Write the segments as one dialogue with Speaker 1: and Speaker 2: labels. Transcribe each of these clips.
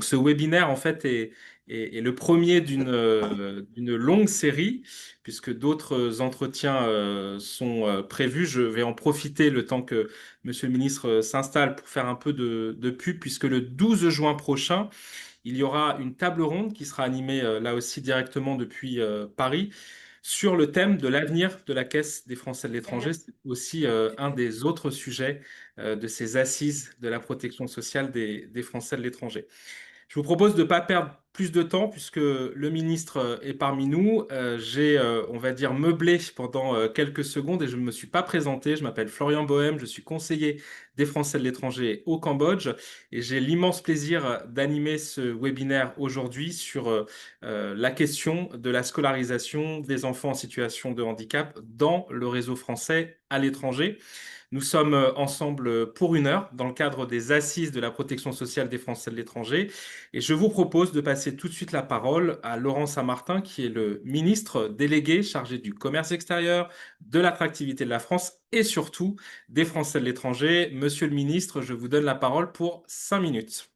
Speaker 1: Ce webinaire, en fait, est le premier d'une longue série, puisque d'autres entretiens sont prévus. Je vais en profiter le temps que Monsieur le ministre s'installe pour faire un peu de pub, puisque le 12 juin prochain, il y aura une table ronde qui sera animée là aussi directement depuis Paris sur le thème de l'avenir de la Caisse des Français de l'étranger. C'est aussi un des autres sujets de ces assises de la protection sociale des Français de l'étranger. Je vous propose de ne pas perdre plus de temps puisque le ministre est parmi nous. J'ai, on va dire, meublé pendant quelques secondes et je ne me suis pas présenté. Je m'appelle Florian Bohème, je suis conseiller des Français de l'étranger au Cambodge et j'ai l'immense plaisir d'animer ce webinaire aujourd'hui sur la question de la scolarisation des enfants en situation de handicap dans le réseau français à l'étranger. Nous sommes ensemble pour 1 heure dans le cadre des assises de la protection sociale des Français de l'étranger. Et je vous propose de passer tout de suite la parole à Laurent Saint-Martin, qui est le ministre délégué chargé du commerce extérieur, de l'attractivité de la France et surtout des Français de l'étranger. Monsieur le ministre, je vous donne la parole pour 5 minutes.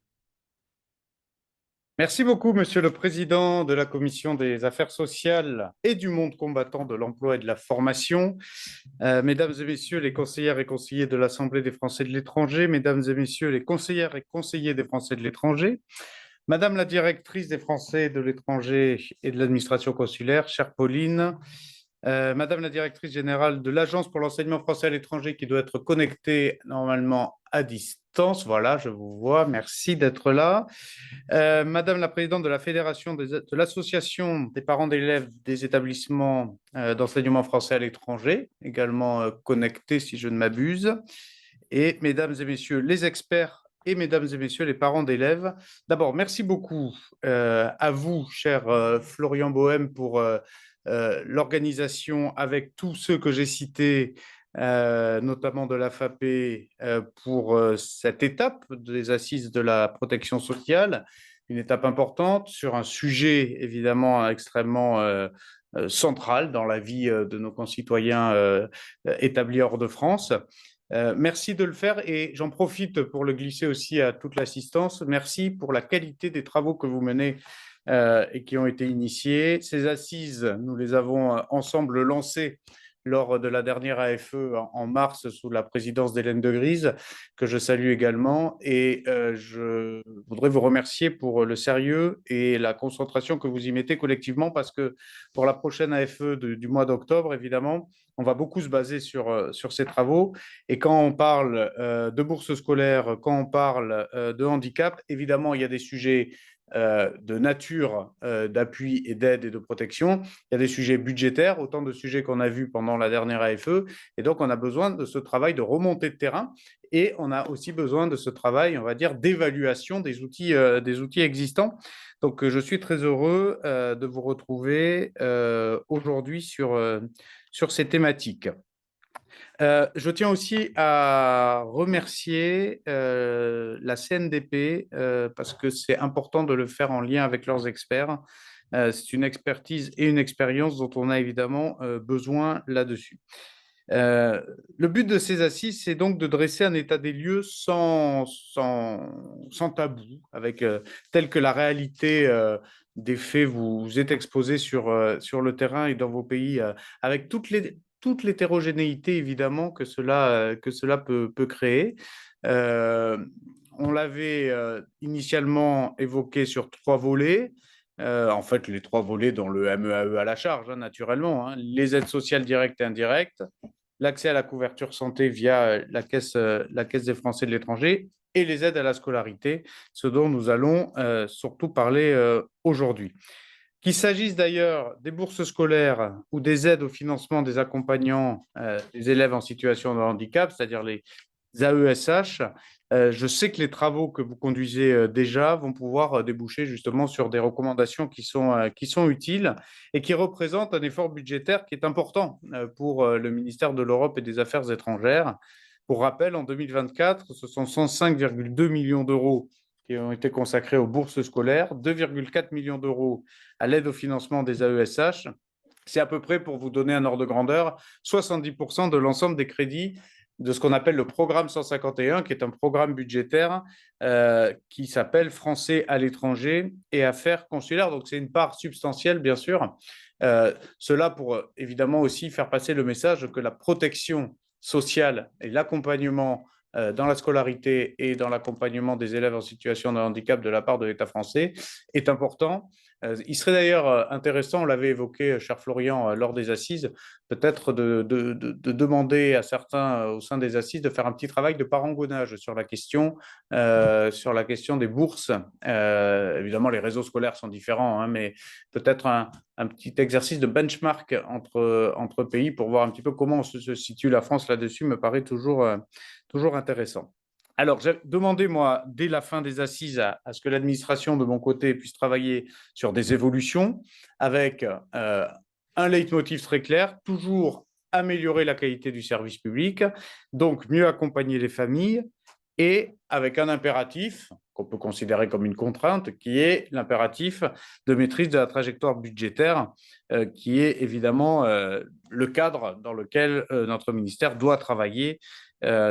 Speaker 2: Merci beaucoup, Monsieur le Président de la Commission des Affaires sociales et du monde combattant de l'emploi et de la formation, Mesdames et Messieurs les conseillères et conseillers de l'Assemblée des Français de l'étranger, Mesdames et Messieurs les conseillères et conseillers des Français de l'étranger, Madame la directrice des Français de l'étranger et de l'administration consulaire, chère Pauline, Madame la directrice générale de l'Agence pour l'enseignement français à l'étranger qui doit être connectée normalement à distance. Voilà, je vous vois. Merci d'être là. Madame la présidente de la Fédération de l'Association des parents d'élèves des établissements d'enseignement français à l'étranger, également connectée si je ne m'abuse. Et mesdames et messieurs les experts et mesdames et messieurs les parents d'élèves. D'abord, merci beaucoup à vous, cher Florian Bohème, pour l'organisation avec tous ceux que j'ai cités, notamment de l'AFAP, pour cette étape des assises de la protection sociale, une étape importante sur un sujet évidemment extrêmement central dans la vie de nos concitoyens établis hors de France. Merci de le faire et j'en profite pour le glisser aussi à toute l'assistance. Merci pour la qualité des travaux que vous menez et qui ont été initiés. Ces assises, nous les avons ensemble lancées lors de la dernière AFE en mars sous la présidence d'Hélène de Grise, que je salue également. Et je voudrais vous remercier pour le sérieux et la concentration que vous y mettez collectivement parce que pour la prochaine AFE du mois d'octobre, évidemment, on va beaucoup se baser sur ces travaux. Et quand on parle de bourses scolaires, quand on parle de handicap, évidemment, il y a des sujets de nature d'appui et d'aide et de protection. Il y a des sujets budgétaires, autant de sujets qu'on a vus pendant la dernière AFE. Et donc, on a besoin de ce travail de remontée de terrain et on a aussi besoin de ce travail, on va dire, d'évaluation des outils existants. Donc, je suis très heureux de vous retrouver aujourd'hui sur ces thématiques. Je tiens aussi à remercier la CNDP parce que c'est important de le faire en lien avec leurs experts. C'est une expertise et une expérience dont on a évidemment besoin là-dessus. Le but de ces assises, c'est donc de dresser un état des lieux sans tabou, avec tel que la réalité des faits vous est exposée sur le terrain et dans vos pays, avec toute l'hétérogénéité évidemment que cela peut créer. Euh, on l'avait initialement évoqué sur 3 volets. En fait, les 3 volets dont le MEAE à la charge, hein, naturellement, hein, les aides sociales directes et indirectes, l'accès à la couverture santé via la Caisse des Français de l'étranger et les aides à la scolarité, ce dont nous allons surtout parler aujourd'hui. Qu'il s'agisse d'ailleurs des bourses scolaires ou des aides au financement des accompagnants des élèves en situation de handicap, c'est-à-dire les AESH, je sais que les travaux que vous conduisez déjà vont pouvoir déboucher justement sur des recommandations qui sont utiles et qui représentent un effort budgétaire qui est important pour le ministère de l'Europe et des Affaires étrangères. Pour rappel, en 2024, ce sont 105,2 millions d'euros qui ont été consacrés aux bourses scolaires, 2,4 millions d'euros à l'aide au financement des AESH. C'est à peu près, pour vous donner un ordre de grandeur, 70% de l'ensemble des crédits de ce qu'on appelle le programme 151, qui est un programme budgétaire qui s'appelle Français à l'étranger et affaires consulaires. Donc, c'est une part substantielle, bien sûr. Cela pour évidemment aussi faire passer le message que la protection sociale et l'accompagnement dans la scolarité et dans l'accompagnement des élèves en situation de handicap de la part de l'État français est important. Il serait d'ailleurs intéressant, on l'avait évoqué, cher Florian, lors des assises, peut-être de demander à certains au sein des assises de faire un petit travail de parangonnage sur la question des bourses. Évidemment, les réseaux scolaires sont différents, hein, mais peut-être un petit exercice de benchmark entre pays pour voir un petit peu comment se situe la France là-dessus me paraît toujours intéressant. Alors, j'ai demandé, moi, dès la fin des assises, à ce que l'administration, de mon côté, puisse travailler sur des évolutions avec un leitmotiv très clair, toujours améliorer la qualité du service public, donc mieux accompagner les familles, et avec un impératif qu'on peut considérer comme une contrainte, qui est l'impératif de maîtrise de la trajectoire budgétaire, qui est évidemment le cadre dans lequel notre ministère doit travailler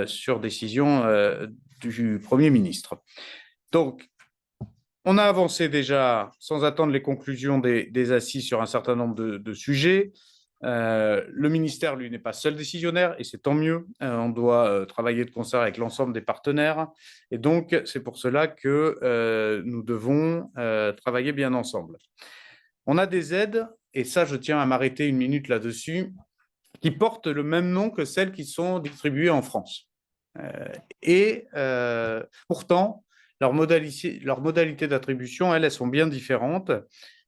Speaker 2: sur décision du Premier ministre. Donc, on a avancé déjà, sans attendre les conclusions des assises, sur un certain nombre de sujets. Le ministère, lui, n'est pas seul décisionnaire, et c'est tant mieux. On doit travailler de concert avec l'ensemble des partenaires. Et donc, c'est pour cela que nous devons travailler bien ensemble. On a des aides, et ça, je tiens à m'arrêter une minute là-dessus, qui portent le même nom que celles qui sont distribuées en France. Et pourtant, leurs modalités d'attribution, elles sont bien différentes.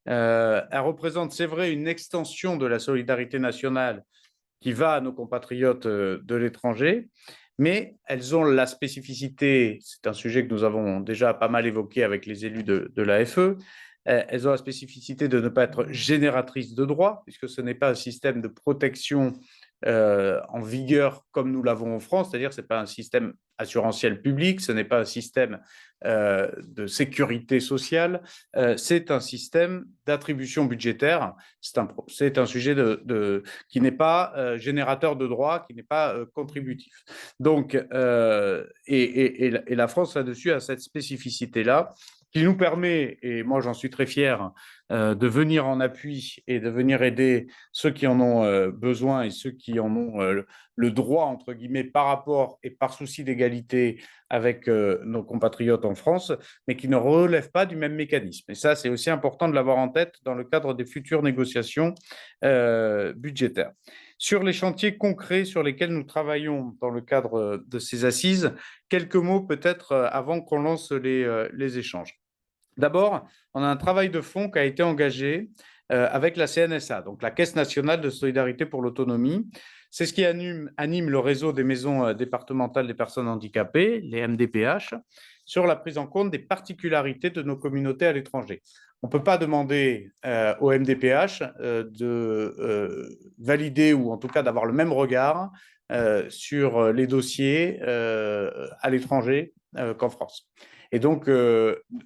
Speaker 2: Elles représentent, c'est vrai, une extension de la solidarité nationale qui va à nos compatriotes de l'étranger, mais elles ont la spécificité, c'est un sujet que nous avons déjà pas mal évoqué avec les élus de l'AFE, elles ont la spécificité de ne pas être génératrices de droits, puisque ce n'est pas un système de protection en vigueur comme nous l'avons en France, c'est-à-dire que ce n'est pas un système assurantiel public, ce n'est pas un système de sécurité sociale, c'est un système d'attribution budgétaire, c'est un sujet qui n'est pas générateur de droits, qui n'est pas contributif. Donc, et la France là-dessus a cette spécificité-là, qui nous permet, et moi j'en suis très fier, de venir en appui et de venir aider ceux qui en ont besoin et ceux qui en ont le droit, entre guillemets, par rapport et par souci d'égalité avec nos compatriotes en France, mais qui ne relèvent pas du même mécanisme. Et ça, c'est aussi important de l'avoir en tête dans le cadre des futures négociations budgétaires. Sur les chantiers concrets sur lesquels nous travaillons dans le cadre de ces assises, quelques mots peut-être avant qu'on lance les échanges. D'abord, on a un travail de fond qui a été engagé avec la CNSA, donc la Caisse nationale de solidarité pour l'autonomie. C'est ce qui anime le réseau des maisons départementales des personnes handicapées, les MDPH, sur la prise en compte des particularités de nos communautés à l'étranger. On ne peut pas demander aux MDPH de valider ou en tout cas d'avoir le même regard sur les dossiers à l'étranger qu'en France. Et donc,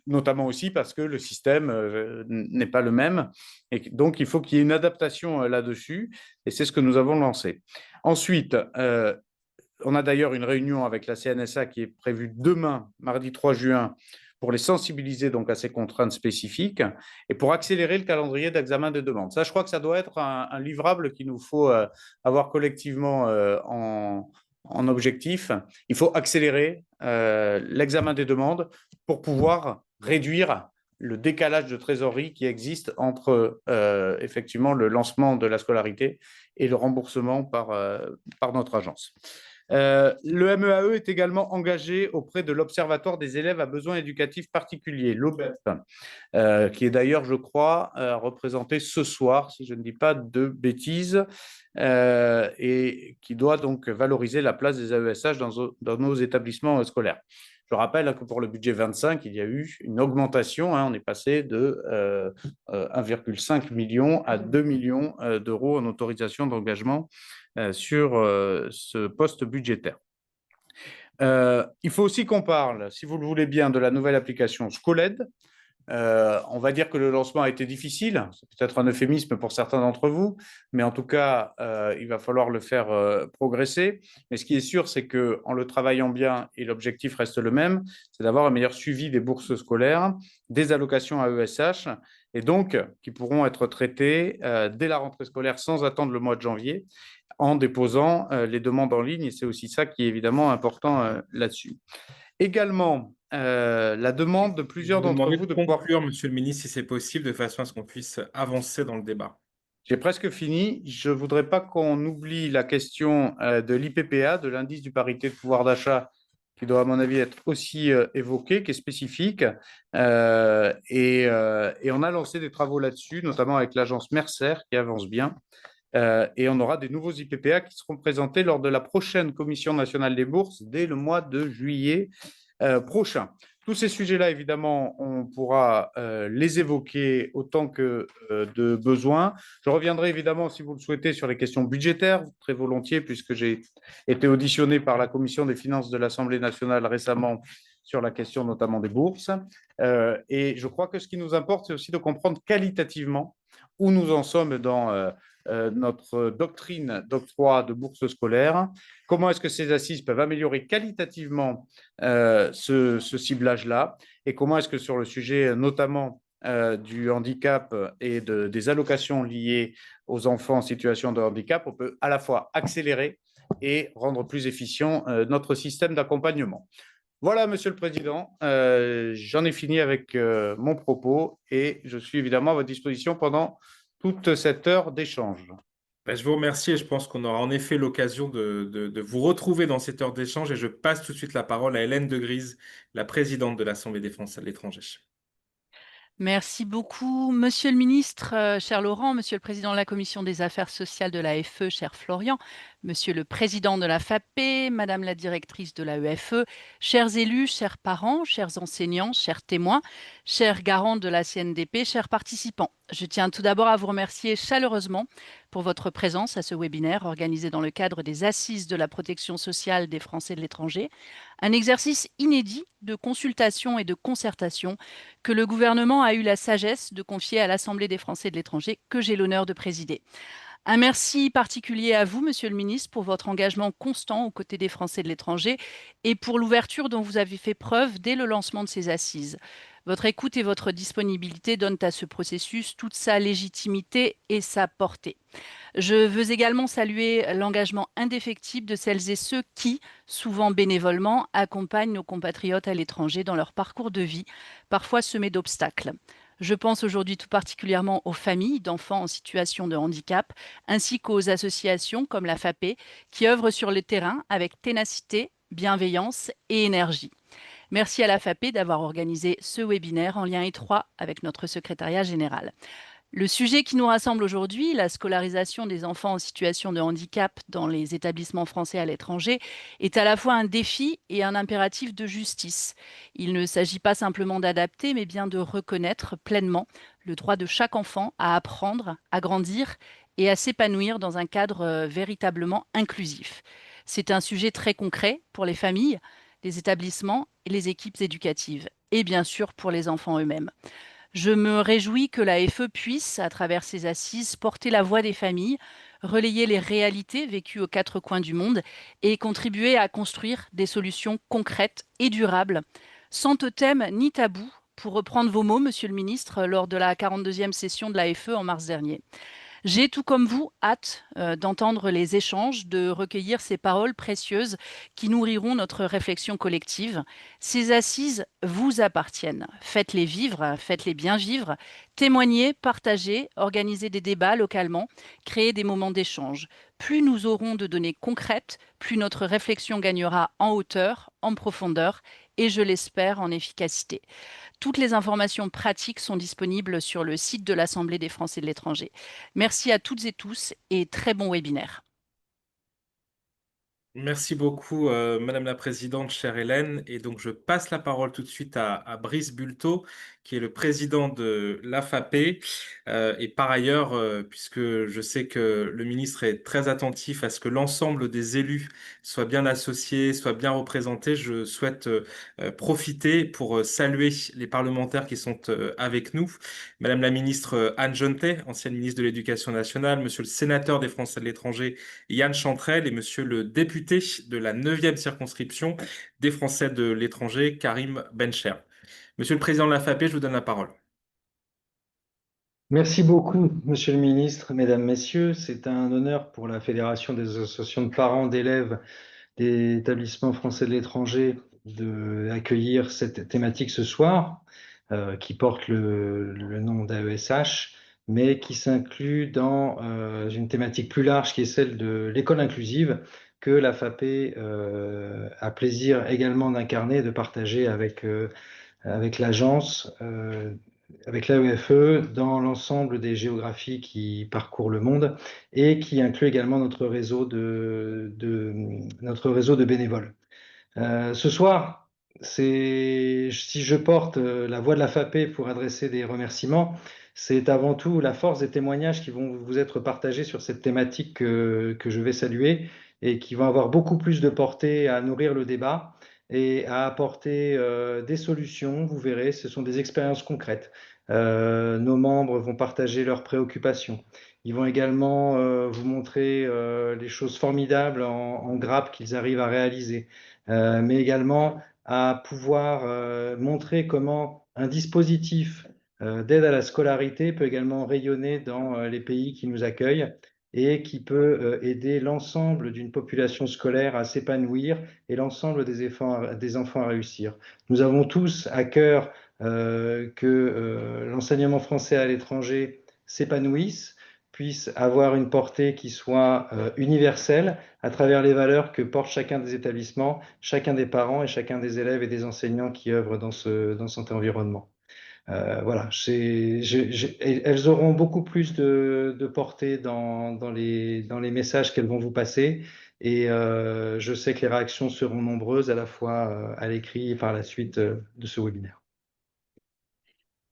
Speaker 2: notamment aussi parce que le système n'est pas le même. Et donc, il faut qu'il y ait une adaptation là-dessus. Et c'est ce que nous avons lancé. Ensuite, on a d'ailleurs une réunion avec la CNSA qui est prévue demain, mardi 3 juin, pour les sensibiliser donc à ces contraintes spécifiques et pour accélérer le calendrier d'examen des demandes. Ça, je crois que ça doit être un livrable qu'il nous faut avoir collectivement en objectif. Il faut accélérer l'examen des demandes pour pouvoir réduire le décalage de trésorerie qui existe entre effectivement le lancement de la scolarité et le remboursement par notre agence. Le MEAE est également engagé auprès de l'Observatoire des élèves à besoins éducatifs particuliers, l'OBEP, qui est d'ailleurs, je crois, représenté ce soir, si je ne dis pas de bêtises, et qui doit donc valoriser la place des AESH dans nos établissements scolaires. Je rappelle que pour le budget 25, il y a eu une augmentation. On est passé de 1,5 million à 2 millions d'euros en autorisation d'engagement sur ce poste budgétaire. Il faut aussi qu'on parle, si vous le voulez bien, de la nouvelle application Scolaide, On va dire que le lancement a été difficile, c'est peut-être un euphémisme pour certains d'entre vous, mais en tout cas, il va falloir le faire progresser. Mais ce qui est sûr, c'est qu'en le travaillant bien, et l'objectif reste le même, c'est d'avoir un meilleur suivi des bourses scolaires, des allocations à ESH, et donc qui pourront être traitées dès la rentrée scolaire sans attendre le mois de janvier, en déposant les demandes en ligne. Et c'est aussi ça qui est évidemment important là-dessus. Également, la demande de
Speaker 1: Je vais
Speaker 2: plusieurs
Speaker 1: vous
Speaker 2: d'entre
Speaker 1: demander
Speaker 2: vous
Speaker 1: de
Speaker 2: de pouvoir.
Speaker 1: conclure, Monsieur le ministre, si c'est possible, de façon à ce qu'on puisse avancer dans le débat.
Speaker 2: J'ai presque fini. Je ne voudrais pas qu'on oublie la question de l'IPPA, de l'indice du parité de pouvoir d'achat, qui doit, à mon avis, être aussi évoqué, qui est spécifique. Et on a lancé des travaux là-dessus, notamment avec l'agence Mercer, qui avance bien. Et on aura des nouveaux IPPA qui seront présentés lors de la prochaine Commission nationale des bourses dès le mois de juillet prochain. Tous ces sujets-là, évidemment, on pourra les évoquer autant que de besoin. Je reviendrai évidemment, si vous le souhaitez, sur les questions budgétaires, très volontiers, puisque j'ai été auditionné par la Commission des finances de l'Assemblée nationale récemment sur la question notamment des bourses. Et je crois que ce qui nous importe, c'est aussi de comprendre qualitativement où nous en sommes dans notre doctrine d'octroi de bourses scolaires. Comment est-ce que ces assises peuvent améliorer qualitativement ce ciblage-là, et comment est-ce que sur le sujet notamment du handicap et des allocations liées aux enfants en situation de handicap, on peut à la fois accélérer et rendre plus efficient notre système d'accompagnement. Voilà, Monsieur le Président, j'en ai fini avec mon propos et je suis évidemment à votre disposition pendant toute cette heure d'échange.
Speaker 1: Ben, je vous remercie et je pense qu'on aura en effet l'occasion de vous retrouver dans cette heure d'échange et je passe tout de suite la parole à Hélène de Grise, la présidente de l'Assemblée des Français de l'étranger.
Speaker 3: Merci beaucoup, Monsieur le ministre, cher Laurent, Monsieur le président de la commission des affaires sociales de l'AFE, cher Florian, Monsieur le président de la FAPE, Madame la directrice de la l'AEFE, chers élus, chers parents, chers enseignants, chers témoins, chers garants de la CNDP, chers participants. Je tiens tout d'abord à vous remercier chaleureusement pour votre présence à ce webinaire organisé dans le cadre des Assises de la protection sociale des Français de l'étranger, un exercice inédit de consultation et de concertation que le gouvernement a eu la sagesse de confier à l'Assemblée des Français de l'étranger, que j'ai l'honneur de présider. Un merci particulier à vous, Monsieur le ministre, pour votre engagement constant aux côtés des Français de l'étranger et pour l'ouverture dont vous avez fait preuve dès le lancement de ces assises. Votre écoute et votre disponibilité donnent à ce processus toute sa légitimité et sa portée. Je veux également saluer l'engagement indéfectible de celles et ceux qui, souvent bénévolement, accompagnent nos compatriotes à l'étranger dans leur parcours de vie, parfois semé d'obstacles. Je pense aujourd'hui tout particulièrement aux familles d'enfants en situation de handicap, ainsi qu'aux associations comme la FAPE, qui œuvrent sur le terrain avec ténacité, bienveillance et énergie. Merci à la FAPE d'avoir organisé ce webinaire en lien étroit avec notre secrétariat général. Le sujet qui nous rassemble aujourd'hui, la scolarisation des enfants en situation de handicap dans les établissements français à l'étranger, est à la fois un défi et un impératif de justice. Il ne s'agit pas simplement d'adapter, mais bien de reconnaître pleinement le droit de chaque enfant à apprendre, à grandir et à s'épanouir dans un cadre véritablement inclusif. C'est un sujet très concret pour les familles, les établissements et les équipes éducatives, et bien sûr pour les enfants eux-mêmes. Je me réjouis que la FE puisse, à travers ses assises, porter la voix des familles, relayer les réalités vécues aux quatre coins du monde et contribuer à construire des solutions concrètes et durables, sans totem ni tabou, pour reprendre vos mots, Monsieur le ministre, lors de la 42e session de la FE en mars dernier. J'ai, tout comme vous, hâte d'entendre les échanges, de recueillir ces paroles précieuses qui nourriront notre réflexion collective. Ces assises vous appartiennent. Faites-les vivre, faites-les bien vivre, témoignez, partagez, organisez des débats localement, créez des moments d'échange. Plus nous aurons de données concrètes, plus notre réflexion gagnera en hauteur, en profondeur et, je l'espère, en efficacité. Toutes les informations pratiques sont disponibles sur le site de l'Assemblée des Français de l'étranger. Merci à toutes et tous et très bon webinaire.
Speaker 1: Merci beaucoup, Madame la Présidente, chère Hélène. Et donc, je passe la parole tout de suite à Brice Bulto, qui est le président de l'AFAP. Et par ailleurs, puisque je sais que le ministre est très attentif à ce que l'ensemble des élus soient bien associés, soient bien représentés, je souhaite profiter pour saluer les parlementaires qui sont avec nous. Madame la ministre Anne Genetet, ancienne ministre de l'Éducation nationale, Monsieur le sénateur des Français de l'étranger, Yann Chantrel, et monsieur le député de la 9e circonscription des Français de l'étranger, Karim Bencher. Monsieur le président de la FAP, je vous donne la parole.
Speaker 4: Merci beaucoup, Monsieur le ministre, Mesdames, Messieurs. C'est un honneur pour la Fédération des associations de parents d'élèves des établissements français de l'étranger d'accueillir cette thématique ce soir, qui porte le nom d'AESH, mais qui s'inclut dans une thématique plus large qui est celle de l'école inclusive que la FAP a plaisir également d'incarner et de partager avec l'agence, avec l'AEFE, dans l'ensemble des géographies qui parcourent le monde et qui inclut également notre réseau de bénévoles. Ce soir, si je porte la voix de la FAP pour adresser des remerciements, c'est avant tout la force des témoignages qui vont vous être partagés sur cette thématique que je vais saluer et qui vont avoir beaucoup plus de portée à nourrir le débat et à apporter des solutions. Vous verrez, ce sont des expériences concrètes. Nos membres vont partager leurs préoccupations. Ils vont également vous montrer les choses formidables en grappe qu'ils arrivent à réaliser. Mais également à pouvoir montrer comment un dispositif d'aide à la scolarité peut également rayonner dans les pays qui nous accueillent et qui peut aider l'ensemble d'une population scolaire à s'épanouir et l'ensemble des enfants à réussir. Nous avons tous à cœur que l'enseignement français à l'étranger s'épanouisse, puisse avoir une portée qui soit universelle à travers les valeurs que porte chacun des établissements, chacun des parents et chacun des élèves et des enseignants qui œuvrent dans cet environnement. Voilà, elles auront beaucoup plus de portée dans les messages qu'elles vont vous passer. Et je sais que les réactions seront nombreuses à la fois à l'écrit et par la suite de ce webinaire.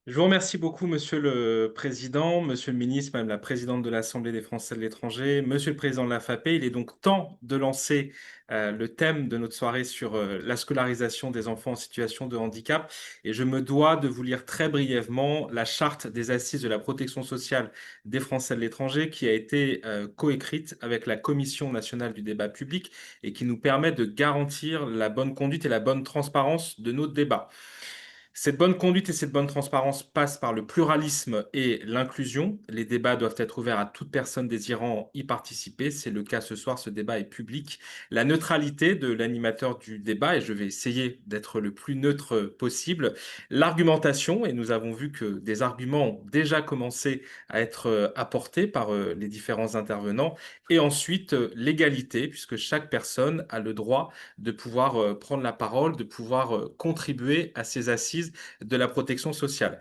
Speaker 1: Je vous remercie beaucoup, Monsieur le Président, Monsieur le Ministre, Madame la Présidente de l'Assemblée des Français de l'étranger, Monsieur le Président de la FAP. Il est donc temps de lancer le thème de notre soirée sur la scolarisation des enfants en situation de handicap. Et je me dois de vous lire très brièvement la charte des assises de la protection sociale des Français de l'étranger qui a été coécrite avec la Commission nationale du débat public et qui nous permet de garantir la bonne conduite et la bonne transparence de nos débats. Cette bonne conduite et cette bonne transparence passent par le pluralisme et l'inclusion. Les débats doivent être ouverts à toute personne désirant y participer. C'est le cas ce soir, ce débat est public. La neutralité de l'animateur du débat, et je vais essayer d'être le plus neutre possible. L'argumentation, et nous avons vu que des arguments ont déjà commencé à être apportés par les différents intervenants. Et ensuite, l'égalité, puisque chaque personne a le droit de pouvoir prendre la parole, de pouvoir contribuer à ces assises de la protection sociale.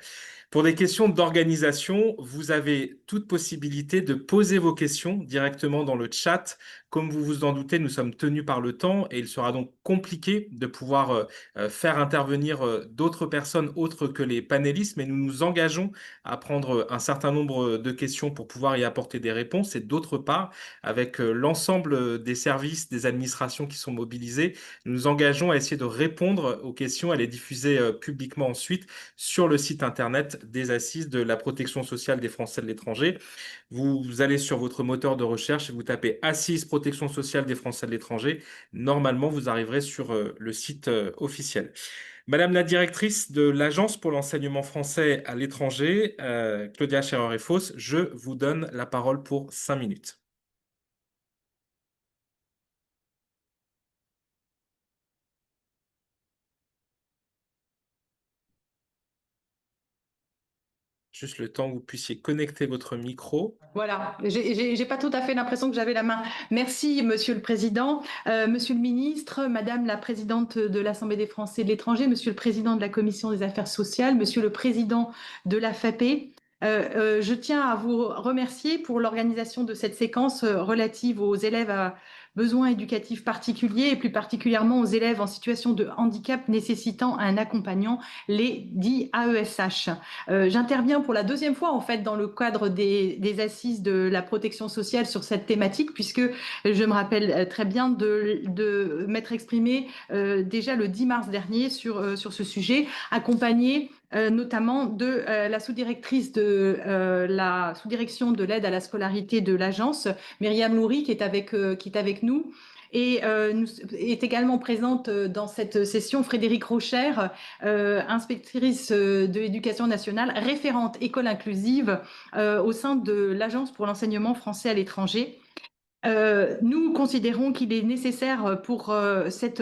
Speaker 1: Pour des questions d'organisation, vous avez toute possibilité de poser vos questions directement dans le chat. Comme vous vous en doutez, nous sommes tenus par le temps et il sera donc compliqué de pouvoir faire intervenir d'autres personnes autres que les panélistes, mais nous nous engageons à prendre un certain nombre de questions pour pouvoir y apporter des réponses. Et d'autre part, avec l'ensemble des services, des administrations qui sont mobilisées, nous nous engageons à essayer de répondre aux questions, à les diffuser publiquement ensuite sur le site internet des Assises de la protection sociale des Français de l'étranger. Vous allez sur votre moteur de recherche et vous tapez Assises protection sociale des Français de l'étranger. Normalement, vous arriverez sur le site officiel. Madame la directrice de l'Agence pour l'enseignement français à l'étranger, Claudia Scherer-Foss, je vous donne la parole pour 5 minutes. Juste le temps que vous puissiez connecter votre micro.
Speaker 5: Voilà, j'ai pas tout à fait l'impression que j'avais la main. Merci, Monsieur le Président, Monsieur le Ministre, Madame la Présidente de l'Assemblée des Français de l'étranger, Monsieur le Président de la Commission des Affaires sociales, Monsieur le Président de l'AFAP. Je tiens à vous remercier pour l'organisation de cette séquence relative aux élèves besoins éducatifs particuliers et plus particulièrement aux élèves en situation de handicap nécessitant un accompagnant, les dits AESH. J'interviens pour la deuxième fois en fait dans le cadre des assises de la protection sociale sur cette thématique, puisque je me rappelle très bien de m'être exprimée déjà le 10 mars dernier sur ce sujet, accompagnée notamment de la sous-directrice de la sous-direction de l'aide à la scolarité de l'agence, Myriam Loury, qui est avec nous. Et est également présente dans cette session Frédéric Rocher, inspectrice de l'éducation nationale, référente école inclusive au sein de l'Agence pour l'enseignement français à l'étranger. Nous considérons qu'il est nécessaire pour cet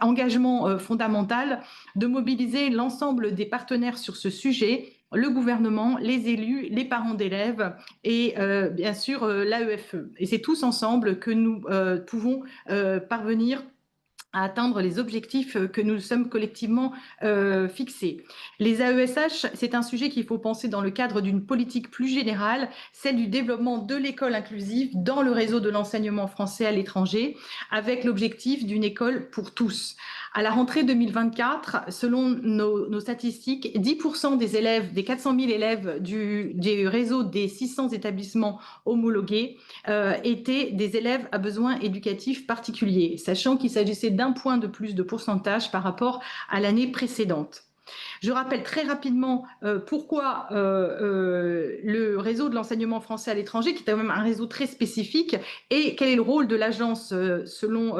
Speaker 5: engagement fondamental de mobiliser l'ensemble des partenaires sur ce sujet, le gouvernement, les élus, les parents d'élèves et bien sûr l'AEFE. Et c'est tous ensemble que nous pouvons parvenir à atteindre les objectifs que nous sommes collectivement fixés. Les AESH, c'est un sujet qu'il faut penser dans le cadre d'une politique plus générale, celle du développement de l'école inclusive dans le réseau de l'enseignement français à l'étranger, avec l'objectif d'une école pour tous. À la rentrée 2024, selon nos statistiques, 10% des élèves, des 400 000 élèves du réseau des 600 établissements homologués étaient des élèves à besoins éducatifs particuliers, sachant qu'il s'agissait d'un point de plus de pourcentage par rapport à l'année précédente. Je rappelle très rapidement pourquoi le réseau de l'enseignement français à l'étranger, qui est quand même un réseau très spécifique, et quel est le rôle de l'agence selon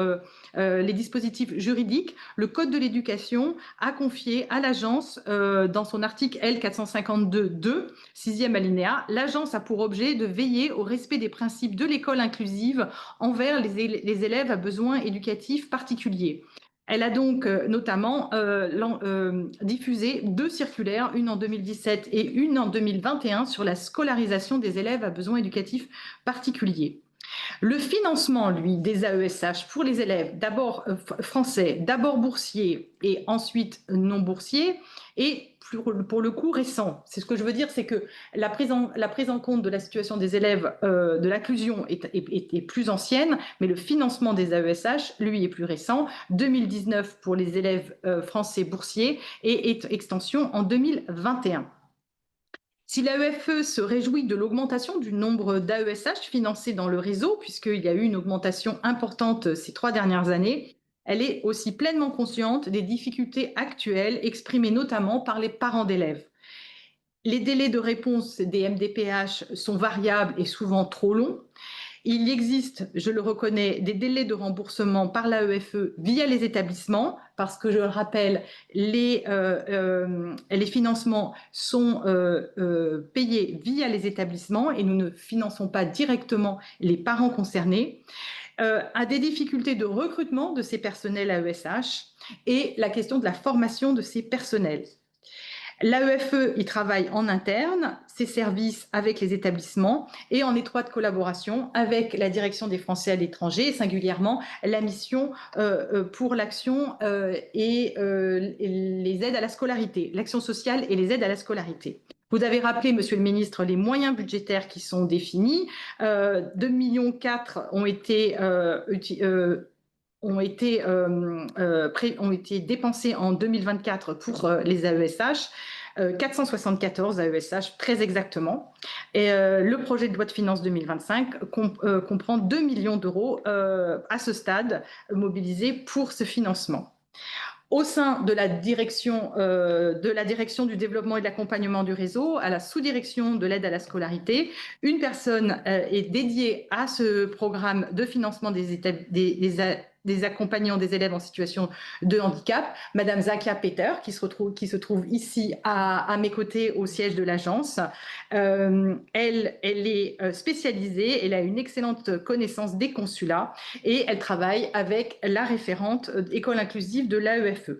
Speaker 5: les dispositifs juridiques. Le Code de l'éducation a confié à l'agence, dans son article L452.2, 6e alinéa, l'agence a pour objet de veiller au respect des principes de l'école inclusive envers les élèves à besoins éducatifs particuliers. Elle a donc notamment diffusé 2 circulaires, une en 2017 et une en 2021, sur la scolarisation des élèves à besoins éducatifs particuliers. Le financement, lui, des AESH pour les élèves, d'abord français, d'abord boursiers et ensuite non boursiers, est pour le coup récent. C'est ce que je veux dire, c'est que la prise en compte de la situation des élèves de l'inclusion est plus ancienne, mais le financement des AESH, lui, est plus récent, 2019 pour les élèves français boursiers et extension en 2021. Si l'AEFE se réjouit de l'augmentation du nombre d'AESH financés dans le réseau, puisqu'il y a eu une augmentation importante ces 3 dernières années, elle est aussi pleinement consciente des difficultés actuelles exprimées notamment par les parents d'élèves. Les délais de réponse des MDPH sont variables et souvent trop longs. Il existe, je le reconnais, des délais de remboursement par l'AEFE via les établissements, parce que je le rappelle, les financements sont payés via les établissements et nous ne finançons pas directement les parents concernés. À des difficultés de recrutement de ces personnels AESH et la question de la formation de ces personnels. L'AEFE y travaille en interne, ses services avec les établissements et en étroite collaboration avec la direction des Français à l'étranger et singulièrement la mission pour l'action et les aides à la scolarité, l'action sociale et les aides à la scolarité. Vous avez rappelé, Monsieur le Ministre, les moyens budgétaires qui sont définis. 2,4 millions ont été dépensés en 2024 pour les AESH, 474 AESH très exactement. Et le projet de loi de finances 2025 comprend 2 millions d'euros à ce stade mobilisés pour ce financement. Au sein de la direction du développement et de l'accompagnement du réseau, à la sous-direction de l'aide à la scolarité, une personne est dédiée à ce programme de financement des accompagnants des élèves en situation de handicap, Madame Zakia Peter, qui se trouve ici à mes côtés au siège de l'agence. Elle est spécialisée, elle a une excellente connaissance des consulats et elle travaille avec la référente école inclusive de l'AEFE.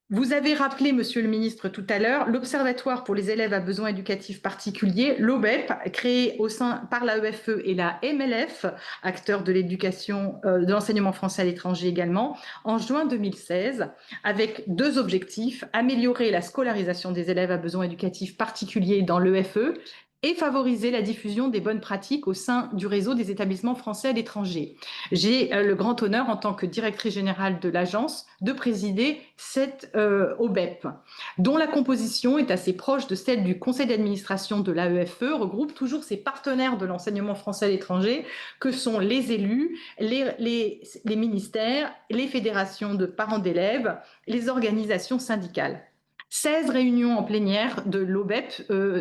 Speaker 5: Vous avez rappelé, Monsieur le Ministre, tout à l'heure, l'Observatoire pour les élèves à besoins éducatifs particuliers, l'OBEP, créé par l'AEFE et la MLF, acteurs de l'éducation, de l'enseignement français à l'étranger également, en juin 2016, avec 2 objectifs: améliorer la scolarisation des élèves à besoins éducatifs particuliers dans l'EFE et favoriser la diffusion des bonnes pratiques au sein du réseau des établissements français à l'étranger. J'ai le grand honneur, en tant que directrice générale de l'agence, de présider cette OBEP, dont la composition est assez proche de celle du conseil d'administration de l'AEFE, regroupe toujours ses partenaires de l'enseignement français à l'étranger, que sont les élus, les ministères, les fédérations de parents d'élèves, les organisations syndicales. 16 réunions en plénière de l'OBEP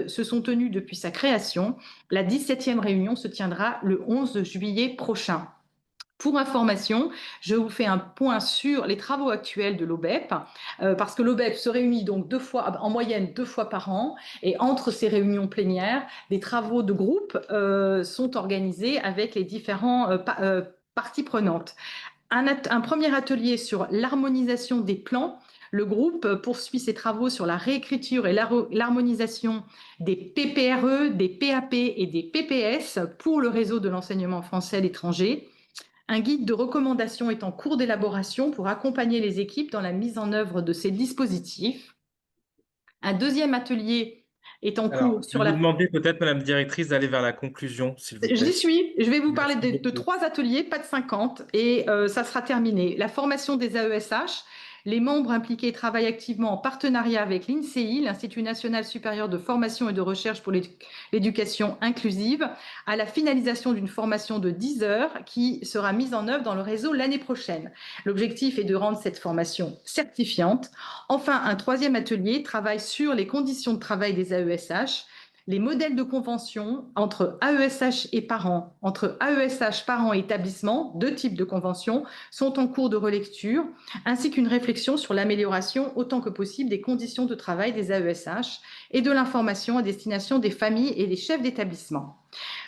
Speaker 5: se sont tenues depuis sa création. La 17e réunion se tiendra le 11 juillet prochain. Pour information, je vous fais un point sur les travaux actuels de l'OBEP, parce que l'OBEP se réunit donc en moyenne 2 fois par an, et entre ces réunions plénières, des travaux de groupe sont organisés avec les différentes parties prenantes. Un premier atelier sur l'harmonisation des plans. Le groupe poursuit ses travaux sur la réécriture et l'harmonisation des PPRE, des PAP et des PPS pour le réseau de l'enseignement français à l'étranger. Un guide de recommandation est en cours d'élaboration pour accompagner les équipes dans la mise en œuvre de ces dispositifs. Un deuxième atelier est en cours
Speaker 1: Je vais vous demander peut-être, Madame la Directrice, d'aller vers la conclusion, s'il vous plaît.
Speaker 5: J'y suis. Je vais vous
Speaker 1: Merci
Speaker 5: parler de
Speaker 1: beaucoup.
Speaker 5: 3 ateliers, pas de 50, et ça sera terminé. La formation des AESH. Les membres impliqués travaillent activement en partenariat avec l'INSEE, l'Institut national supérieur de formation et de recherche pour l'éducation inclusive, à la finalisation d'une formation de 10 heures qui sera mise en œuvre dans le réseau l'année prochaine. L'objectif est de rendre cette formation certifiante. Enfin, un 3e atelier travaille sur les conditions de travail des AESH, les modèles de convention entre AESH et parents, entre AESH, parents et établissements, 2 types de conventions, sont en cours de relecture, ainsi qu'une réflexion sur l'amélioration autant que possible des conditions de travail des AESH et de l'information à destination des familles et des chefs d'établissement.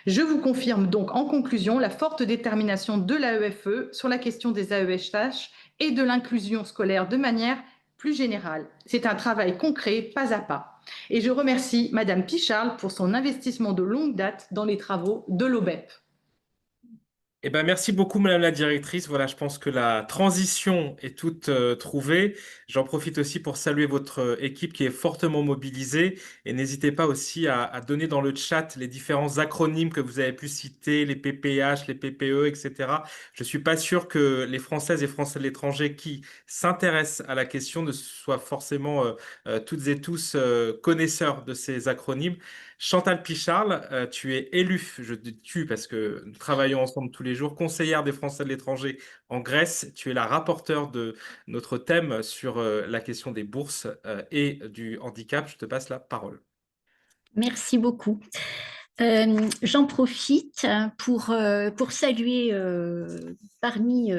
Speaker 5: Je vous confirme donc en conclusion la forte détermination de l'AEFE sur la question des AESH et de l'inclusion scolaire de manière plus générale. C'est un travail concret, pas à pas. Et je remercie Madame Picharl pour son investissement de longue date dans les travaux de l'OBEP.
Speaker 1: Eh ben, merci beaucoup, Madame la Directrice. Voilà, je pense que la transition est toute trouvée. J'en profite aussi pour saluer votre équipe qui est fortement mobilisée. Et n'hésitez pas aussi à donner dans le chat les différents acronymes que vous avez pu citer, les PPH, les PPE, etc. Je suis pas sûr que les Françaises et Français de l'étranger qui s'intéressent à la question ne soient forcément toutes et tous connaisseurs de ces acronymes. Chantal Picharl, tu es élue, je dis tu parce que nous travaillons ensemble tous les jours, conseillère des Français de l'étranger en Grèce. Tu es la rapporteure de notre thème sur la question des bourses et du handicap. Je te passe la parole.
Speaker 6: Merci beaucoup. J'en profite pour saluer parmi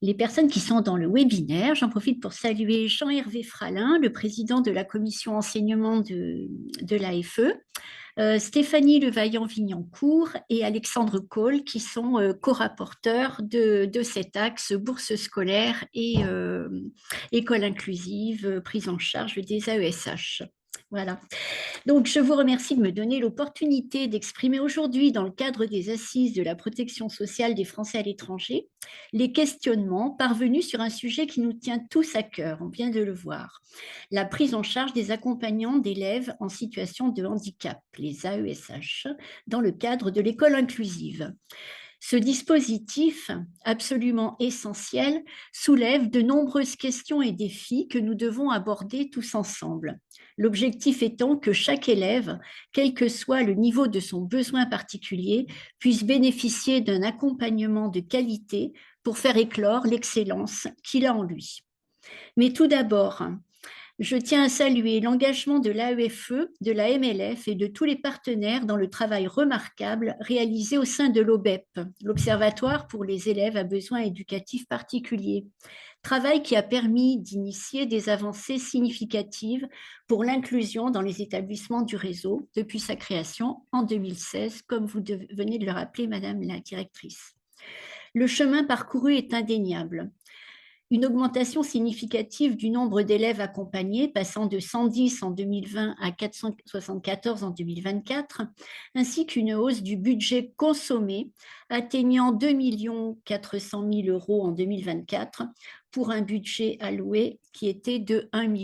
Speaker 6: les personnes qui sont dans le webinaire. J'en profite pour saluer Jean-Hervé Fralin, le président de la commission enseignement de l'AFE, Stéphanie Levaillant-Vignancourt et Alexandre Cole, qui sont co-rapporteurs de cet axe bourse scolaire et école inclusive, prise en charge des AESH. Voilà. Donc, je vous remercie de me donner l'opportunité d'exprimer aujourd'hui, dans le cadre des assises de la protection sociale des Français à l'étranger, les questionnements parvenus sur un sujet qui nous tient tous à cœur, on vient de le voir, la prise en charge des accompagnants d'élèves en situation de handicap, les AESH, dans le cadre de l'école inclusive. Ce dispositif, absolument essentiel, soulève de nombreuses questions et défis que nous devons aborder tous ensemble. L'objectif étant que chaque élève, quel que soit le niveau de son besoin particulier, puisse bénéficier d'un accompagnement de qualité pour faire éclore l'excellence qu'il a en lui. Mais tout d'abord, je tiens à saluer l'engagement de l'AEFE, de la MLF et de tous les partenaires dans le travail remarquable réalisé au sein de l'OBEP, l'Observatoire pour les élèves à besoins éducatifs particuliers. Travail qui a permis d'initier des avancées significatives pour l'inclusion dans les établissements du réseau depuis sa création en 2016, comme vous venez de le rappeler, Madame la Directrice. Le chemin parcouru est indéniable. Une augmentation significative du nombre d'élèves accompagnés, passant de 110 en 2020 à 474 en 2024, ainsi qu'une hausse du budget consommé, atteignant 2 400 000 € en 2024, pour un budget alloué qui était de 1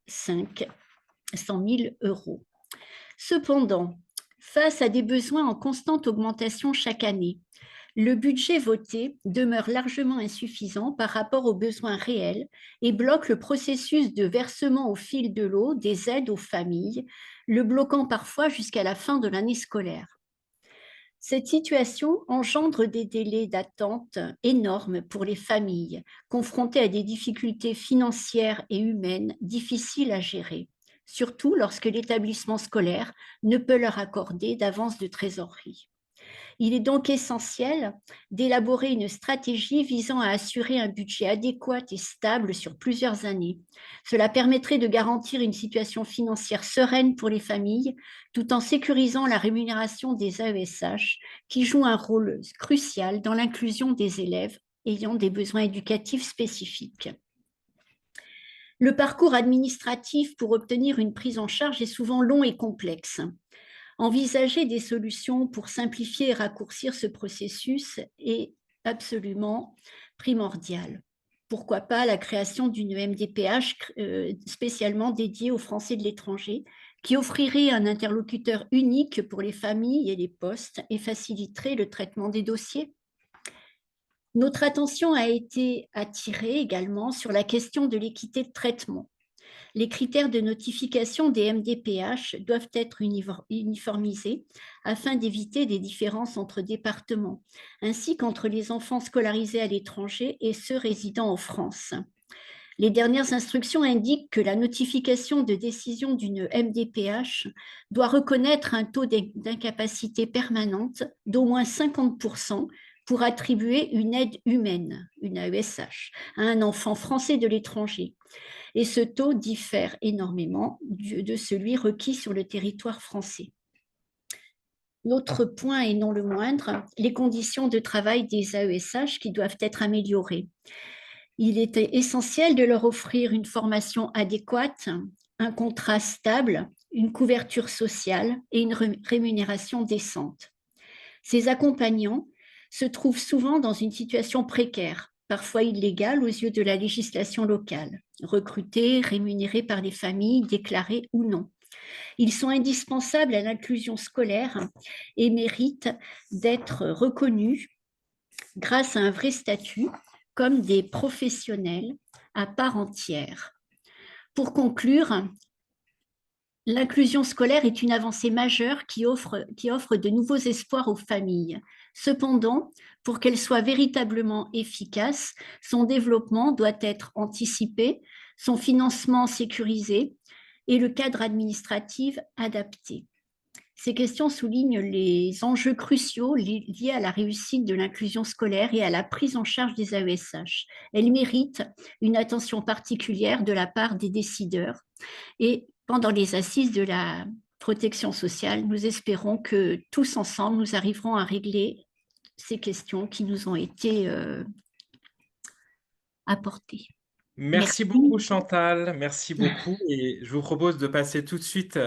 Speaker 6: 500 000 €. Cependant, face à des besoins en constante augmentation chaque année, le budget voté demeure largement insuffisant par rapport aux besoins réels et bloque le processus de versement au fil de l'eau des aides aux familles, le bloquant parfois jusqu'à la fin de l'année scolaire. Cette situation engendre des délais d'attente énormes pour les familles, confrontées à des difficultés financières et humaines difficiles à gérer, surtout lorsque l'établissement scolaire ne peut leur accorder d'avance de trésorerie. Il est donc essentiel d'élaborer une stratégie visant à assurer un budget adéquat et stable sur plusieurs années. Cela permettrait de garantir une situation financière sereine pour les familles, tout en sécurisant la rémunération des AESH, qui jouent un rôle crucial dans l'inclusion des élèves ayant des besoins éducatifs spécifiques. Le parcours administratif pour obtenir une prise en charge est souvent long et complexe. Envisager des solutions pour simplifier et raccourcir ce processus est absolument primordial. Pourquoi pas la création d'une MDPH spécialement dédiée aux Français de l'étranger, qui offrirait un interlocuteur unique pour les familles et les postes et faciliterait le traitement des dossiers. Notre attention a été attirée également sur la question de l'équité de traitement. Les critères de notification des MDPH doivent être uniformisés afin d'éviter des différences entre départements, ainsi qu'entre les enfants scolarisés à l'étranger et ceux résidant en France. Les dernières instructions indiquent que la notification de décision d'une MDPH doit reconnaître un taux d'incapacité permanente d'au moins 50% pour attribuer une aide humaine, une AESH, à un enfant français de l'étranger. Et ce taux diffère énormément de celui requis sur le territoire français. L'autre point, et non le moindre, les conditions de travail des AESH qui doivent être améliorées. Il était essentiel de leur offrir une formation adéquate, un contrat stable, une couverture sociale et une rémunération décente. Ces accompagnants se trouvent souvent dans une situation précaire, parfois illégale aux yeux de la législation locale, recrutés, rémunérés par les familles, déclarés ou non. Ils sont indispensables à l'inclusion scolaire et méritent d'être reconnus grâce à un vrai statut comme des professionnels à part entière. Pour conclure, l'inclusion scolaire est une avancée majeure qui offre de nouveaux espoirs aux familles. Cependant, pour qu'elle soit véritablement efficace, son développement doit être anticipé, son financement sécurisé et le cadre administratif adapté. Ces questions soulignent les enjeux cruciaux liés à la réussite de l'inclusion scolaire et à la prise en charge des AESH. Elles méritent une attention particulière de la part des décideurs. Et pendant les assises de la protection sociale, nous espérons que tous ensemble, nous arriverons à régler ces questions qui nous ont été apportées.
Speaker 1: Merci beaucoup Chantal, merci beaucoup. Et je vous propose de passer tout de suite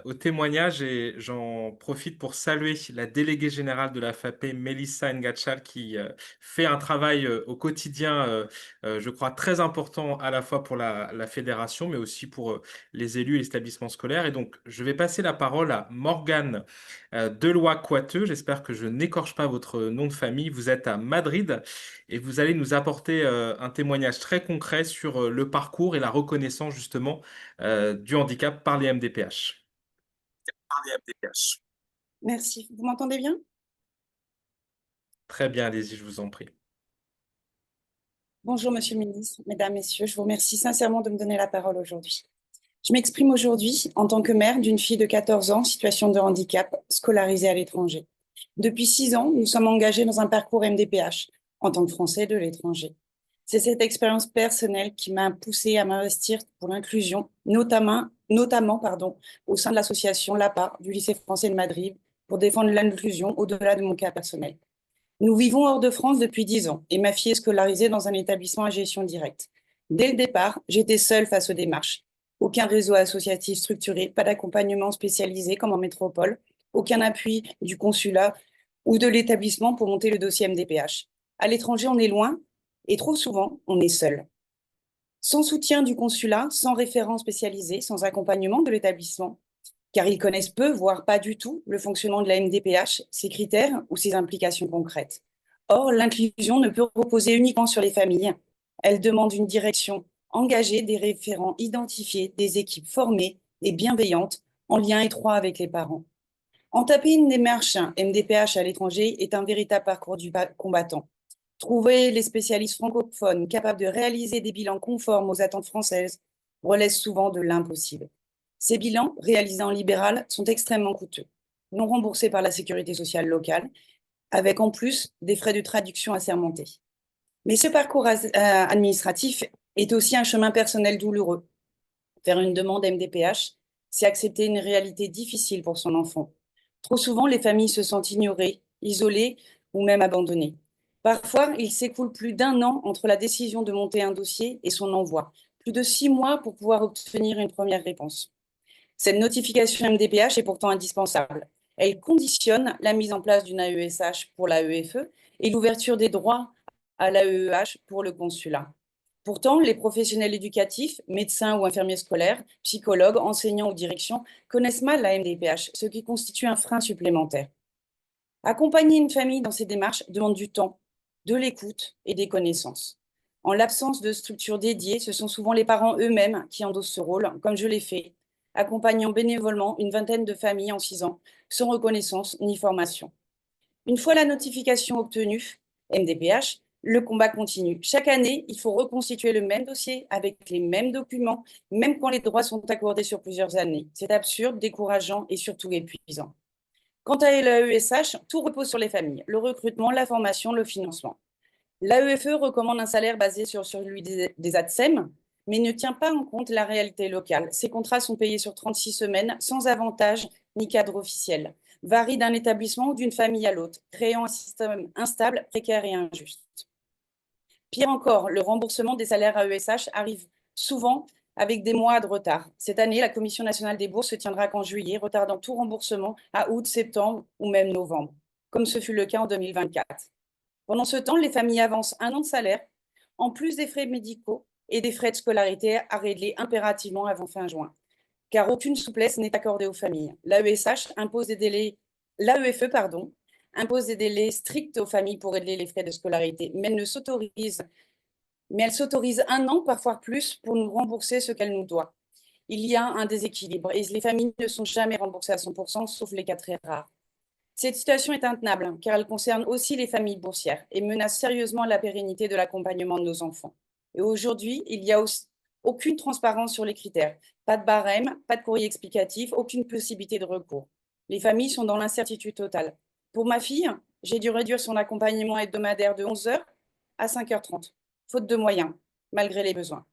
Speaker 1: au témoignage et j'en profite pour saluer la déléguée générale de la FAPE, Mélissa Ngachal, qui fait un travail au quotidien, je crois, très important à la fois pour la fédération, mais aussi pour les élus et les établissements scolaires. Et donc, je vais passer la parole à Morgane Deloy-Coiteux. J'espère que je n'écorche pas votre nom de famille. Vous êtes à Madrid et vous allez nous apporter un témoignage très concret sur le parcours et la reconnaissance justement du handicap par les MDPH.
Speaker 7: Merci. Vous m'entendez bien?
Speaker 1: Très bien, allez-y, je vous en prie.
Speaker 7: Bonjour, Monsieur le Ministre, Mesdames, Messieurs, je vous remercie sincèrement de me donner la parole aujourd'hui. Je m'exprime aujourd'hui en tant que mère d'une fille de 14 ans en situation de handicap scolarisée à l'étranger. Depuis 6 ans, nous sommes engagés dans un parcours MDPH en tant que Français de l'étranger. C'est cette expérience personnelle qui m'a poussée à m'investir pour l'inclusion, notamment au sein de l'association LAPA du lycée français de Madrid pour défendre l'inclusion au-delà de mon cas personnel. Nous vivons hors de France depuis 10 ans et ma fille est scolarisée dans un établissement à gestion directe. Dès le départ, j'étais seule face aux démarches. Aucun réseau associatif structuré, pas d'accompagnement spécialisé comme en métropole, aucun appui du consulat ou de l'établissement pour monter le dossier MDPH. À l'étranger, on est loin et trop souvent, on est seul. Sans soutien du consulat, sans référent spécialisé, sans accompagnement de l'établissement, car ils connaissent peu, voire pas du tout, le fonctionnement de la MDPH, ses critères ou ses implications concrètes. Or, l'inclusion ne peut reposer uniquement sur les familles. Elle demande une direction engagée, des référents identifiés, des équipes formées et bienveillantes, en lien étroit avec les parents. Entamer une démarche MDPH à l'étranger est un véritable parcours du combattant. Trouver les spécialistes francophones capables de réaliser des bilans conformes aux attentes françaises relève souvent de l'impossible. Ces bilans, réalisés en libéral, sont extrêmement coûteux, non remboursés par la sécurité sociale locale, avec en plus des frais de traduction à surmonter. Mais ce parcours administratif est aussi un chemin personnel douloureux. Faire une demande MDPH, c'est accepter une réalité difficile pour son enfant. Trop souvent, les familles se sentent ignorées, isolées ou même abandonnées. Parfois, il s'écoule plus d'1 an entre la décision de monter un dossier et son envoi, plus de 6 mois pour pouvoir obtenir une première réponse. Cette notification MDPH est pourtant indispensable. Elle conditionne la mise en place d'une AESH pour l'AEFE et l'ouverture des droits à l'AEEH pour le consulat. Pourtant, les professionnels éducatifs, médecins ou infirmiers scolaires, psychologues, enseignants ou directions connaissent mal la MDPH, ce qui constitue un frein supplémentaire. Accompagner une famille dans ces démarches demande du temps, de l'écoute et des connaissances. En l'absence de structures dédiées, ce sont souvent les parents eux-mêmes qui endossent ce rôle, comme je l'ai fait, accompagnant bénévolement une vingtaine de familles en 6 ans, sans reconnaissance ni formation. Une fois la notification obtenue, MDPH, le combat continue. Chaque année, il faut reconstituer le même dossier avec les mêmes documents, même quand les droits sont accordés sur plusieurs années. C'est absurde, décourageant et surtout épuisant. Quant à l'AESH, tout repose sur les familles, le recrutement, la formation, le financement. L'AEFE recommande un salaire basé sur celui des ATSEM, mais ne tient pas en compte la réalité locale. Ces contrats sont payés sur 36 semaines, sans avantage ni cadre officiel, varient d'un établissement ou d'une famille à l'autre, créant un système instable, précaire et injuste. Pire encore, le remboursement des salaires AESH arrive souvent avec des mois de retard. Cette année, la Commission nationale des bourses se tiendra qu'en juillet, retardant tout remboursement à août, septembre ou même novembre, comme ce fut le cas en 2024. Pendant ce temps, les familles avancent 1 an de salaire, en plus des frais médicaux et des frais de scolarité à régler impérativement avant fin juin, car aucune souplesse n'est accordée aux familles. L'AESH impose des délais, l'AEFE, impose des délais stricts aux familles pour régler les frais de scolarité, mais elle s'autorise 1 an, parfois plus, pour nous rembourser ce qu'elle nous doit. Il y a un déséquilibre et les familles ne sont jamais remboursées à 100%, sauf les cas très rares. Cette situation est intenable, car elle concerne aussi les familles boursières et menace sérieusement la pérennité de l'accompagnement de nos enfants. Et aujourd'hui, il n'y a aucune transparence sur les critères, pas de barème, pas de courrier explicatif, aucune possibilité de recours. Les familles sont dans l'incertitude totale. Pour ma fille, j'ai dû réduire son accompagnement hebdomadaire de 11 h à 5 h 30, faute de moyens, malgré les besoins.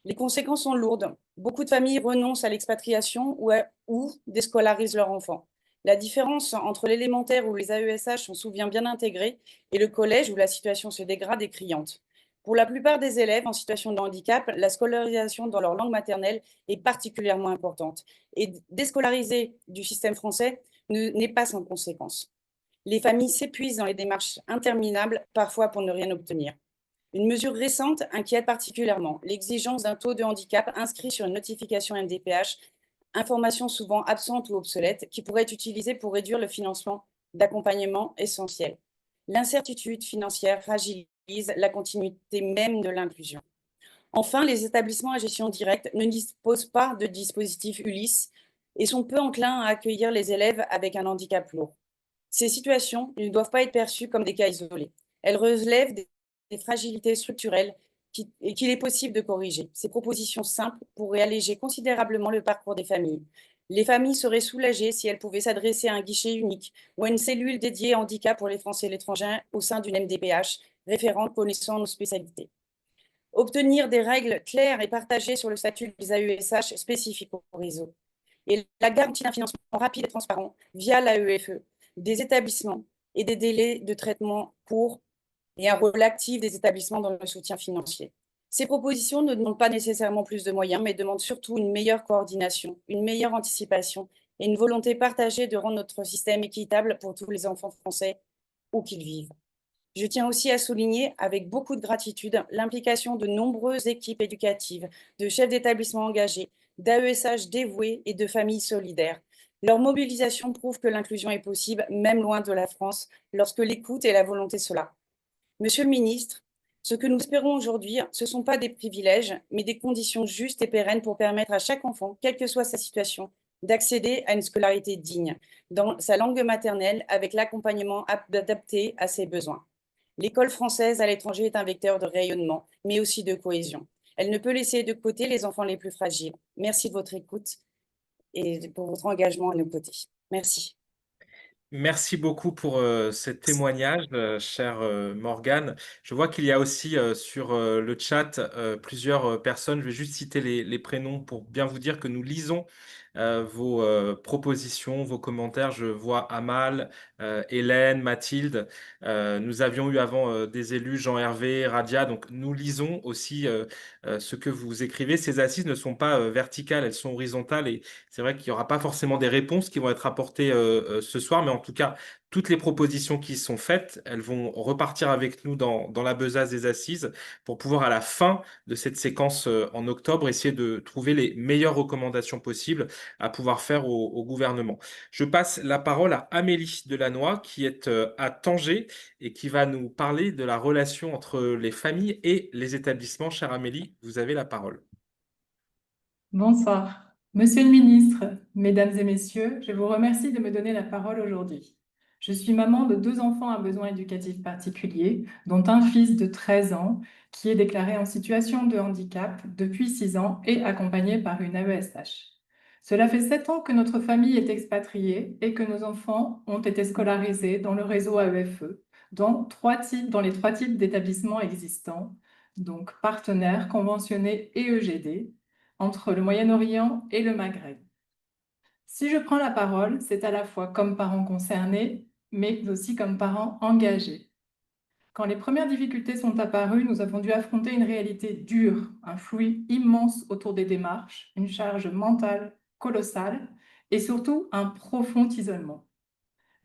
Speaker 7: Les conséquences sont lourdes. Beaucoup de familles renoncent à l'expatriation ou déscolarisent leurs enfants. La différence entre l'élémentaire où les AESH sont souvent bien intégrés et le collège où la situation se dégrade est criante. Pour la plupart des élèves en situation de handicap, la scolarisation dans leur langue maternelle est particulièrement importante et déscolariser du système français n'est pas sans conséquence. Les familles s'épuisent dans les démarches interminables, parfois pour ne rien obtenir. Une mesure récente inquiète particulièrement l'exigence d'un taux de handicap inscrit sur une notification MDPH, information souvent absente ou obsolète, qui pourrait être utilisée pour réduire le financement d'accompagnement essentiel. L'incertitude financière fragilise la continuité même de l'inclusion. Enfin, les établissements à gestion directe ne disposent pas de dispositifs ULIS et sont peu enclins à accueillir les élèves avec un handicap lourd. Ces situations ne doivent pas être perçues comme des cas isolés. Elles relèvent des fragilités structurelles et qu'il est possible de corriger. Ces propositions simples pourraient alléger considérablement le parcours des familles. Les familles seraient soulagées si elles pouvaient s'adresser à un guichet unique ou à une cellule dédiée à handicap pour les Français et l'étranger au sein d'une MDPH, référente connaissant nos spécialités. Obtenir des règles claires et partagées sur le statut des AESH spécifiques au réseau. Et la garantie d'un financement rapide et transparent via l'AEFE, des établissements et des délais de traitement courts et un rôle actif des établissements dans le soutien financier. Ces propositions ne demandent pas nécessairement plus de moyens, mais demandent surtout une meilleure coordination, une meilleure anticipation et une volonté partagée de rendre notre système équitable pour tous les enfants français où qu'ils vivent. Je tiens aussi à souligner avec beaucoup de gratitude l'implication de nombreuses équipes éducatives, de chefs d'établissement engagés, d'AESH dévoués et de familles solidaires. Leur mobilisation prouve que l'inclusion est possible, même loin de la France, lorsque l'écoute et la volonté sont là. Monsieur le ministre, ce que nous espérons aujourd'hui, ce ne sont pas des privilèges, mais des conditions justes et pérennes pour permettre à chaque enfant, quelle que soit sa situation, d'accéder à une scolarité digne, dans sa langue maternelle, avec l'accompagnement adapté à ses besoins. L'école française à l'étranger est un vecteur de rayonnement, mais aussi de cohésion. Elle ne peut laisser de côté les enfants les plus fragiles. Merci de votre écoute et pour votre engagement à nos côtés. Merci.
Speaker 1: Merci beaucoup pour ce témoignage, chère Morgane. Je vois qu'il y a aussi sur le chat plusieurs personnes. Je vais juste citer les prénoms pour bien vous dire que nous lisons vos propositions, vos commentaires. Je vois Amal, Hélène, Mathilde. Nous avions eu avant des élus, Jean-Hervé, Radia. Donc nous lisons aussi ce que vous écrivez. Ces assises ne sont pas verticales, elles sont horizontales et c'est vrai qu'il n'y aura pas forcément des réponses qui vont être apportées ce soir, mais en tout cas, toutes les propositions qui sont faites, elles vont repartir avec nous dans la besace des assises pour pouvoir, à la fin de cette séquence en octobre, essayer de trouver les meilleures recommandations possibles à pouvoir faire au gouvernement. Je passe la parole à Amélie Delannoy, qui est à Tanger et qui va nous parler de la relation entre les familles et les établissements. Chère Amélie, vous avez la parole.
Speaker 8: Bonsoir. Monsieur le ministre, mesdames et messieurs, je vous remercie de me donner la parole aujourd'hui. Je suis maman de 2 enfants à besoins éducatifs particuliers, dont un fils de 13 ans qui est déclaré en situation de handicap depuis 6 ans et accompagné par une AESH. Cela fait 7 ans que notre famille est expatriée et que nos enfants ont été scolarisés dans le réseau AEFE, dans les 3 types d'établissements existants, donc partenaires, conventionnés et EGD, entre le Moyen-Orient et le Maghreb. Si je prends la parole, c'est à la fois comme parent concerné, mais aussi comme parent engagé. Quand les premières difficultés sont apparues, nous avons dû affronter une réalité dure, un flou immense autour des démarches, une charge mentale colossale et surtout un profond isolement.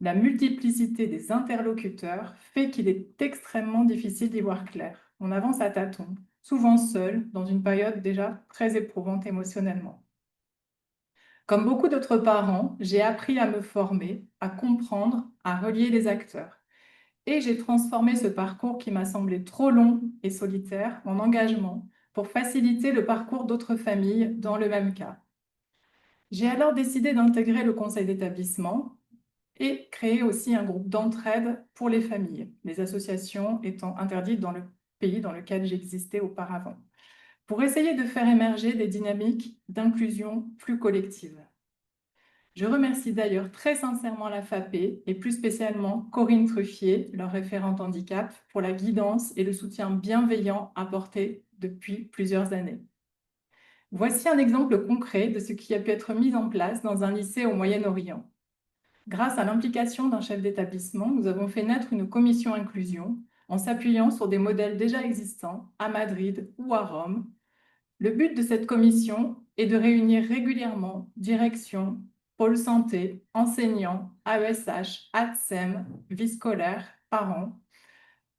Speaker 8: La multiplicité des interlocuteurs fait qu'il est extrêmement difficile d'y voir clair. On avance à tâtons, souvent seul, dans une période déjà très éprouvante émotionnellement. Comme beaucoup d'autres parents, j'ai appris à me former, à comprendre, à relier les acteurs. Et j'ai transformé ce parcours qui m'a semblé trop long et solitaire en engagement pour faciliter le parcours d'autres familles dans le même cas. J'ai alors décidé d'intégrer le conseil d'établissement et créer aussi un groupe d'entraide pour les familles, les associations étant interdites dans le pays dans lequel j'existais auparavant, pour essayer de faire émerger des dynamiques d'inclusion plus collectives. Je remercie d'ailleurs très sincèrement la FAPE et plus spécialement Corinne Truffier, leur référente handicap, pour la guidance et le soutien bienveillant apporté depuis plusieurs années. Voici un exemple concret de ce qui a pu être mis en place dans un lycée au Moyen-Orient. Grâce à l'implication d'un chef d'établissement, nous avons fait naître une commission inclusion en s'appuyant sur des modèles déjà existants à Madrid ou à Rome. Le but de cette commission est de réunir régulièrement direction, pôle santé, enseignants, AESH, ATSEM, vie scolaire, parents.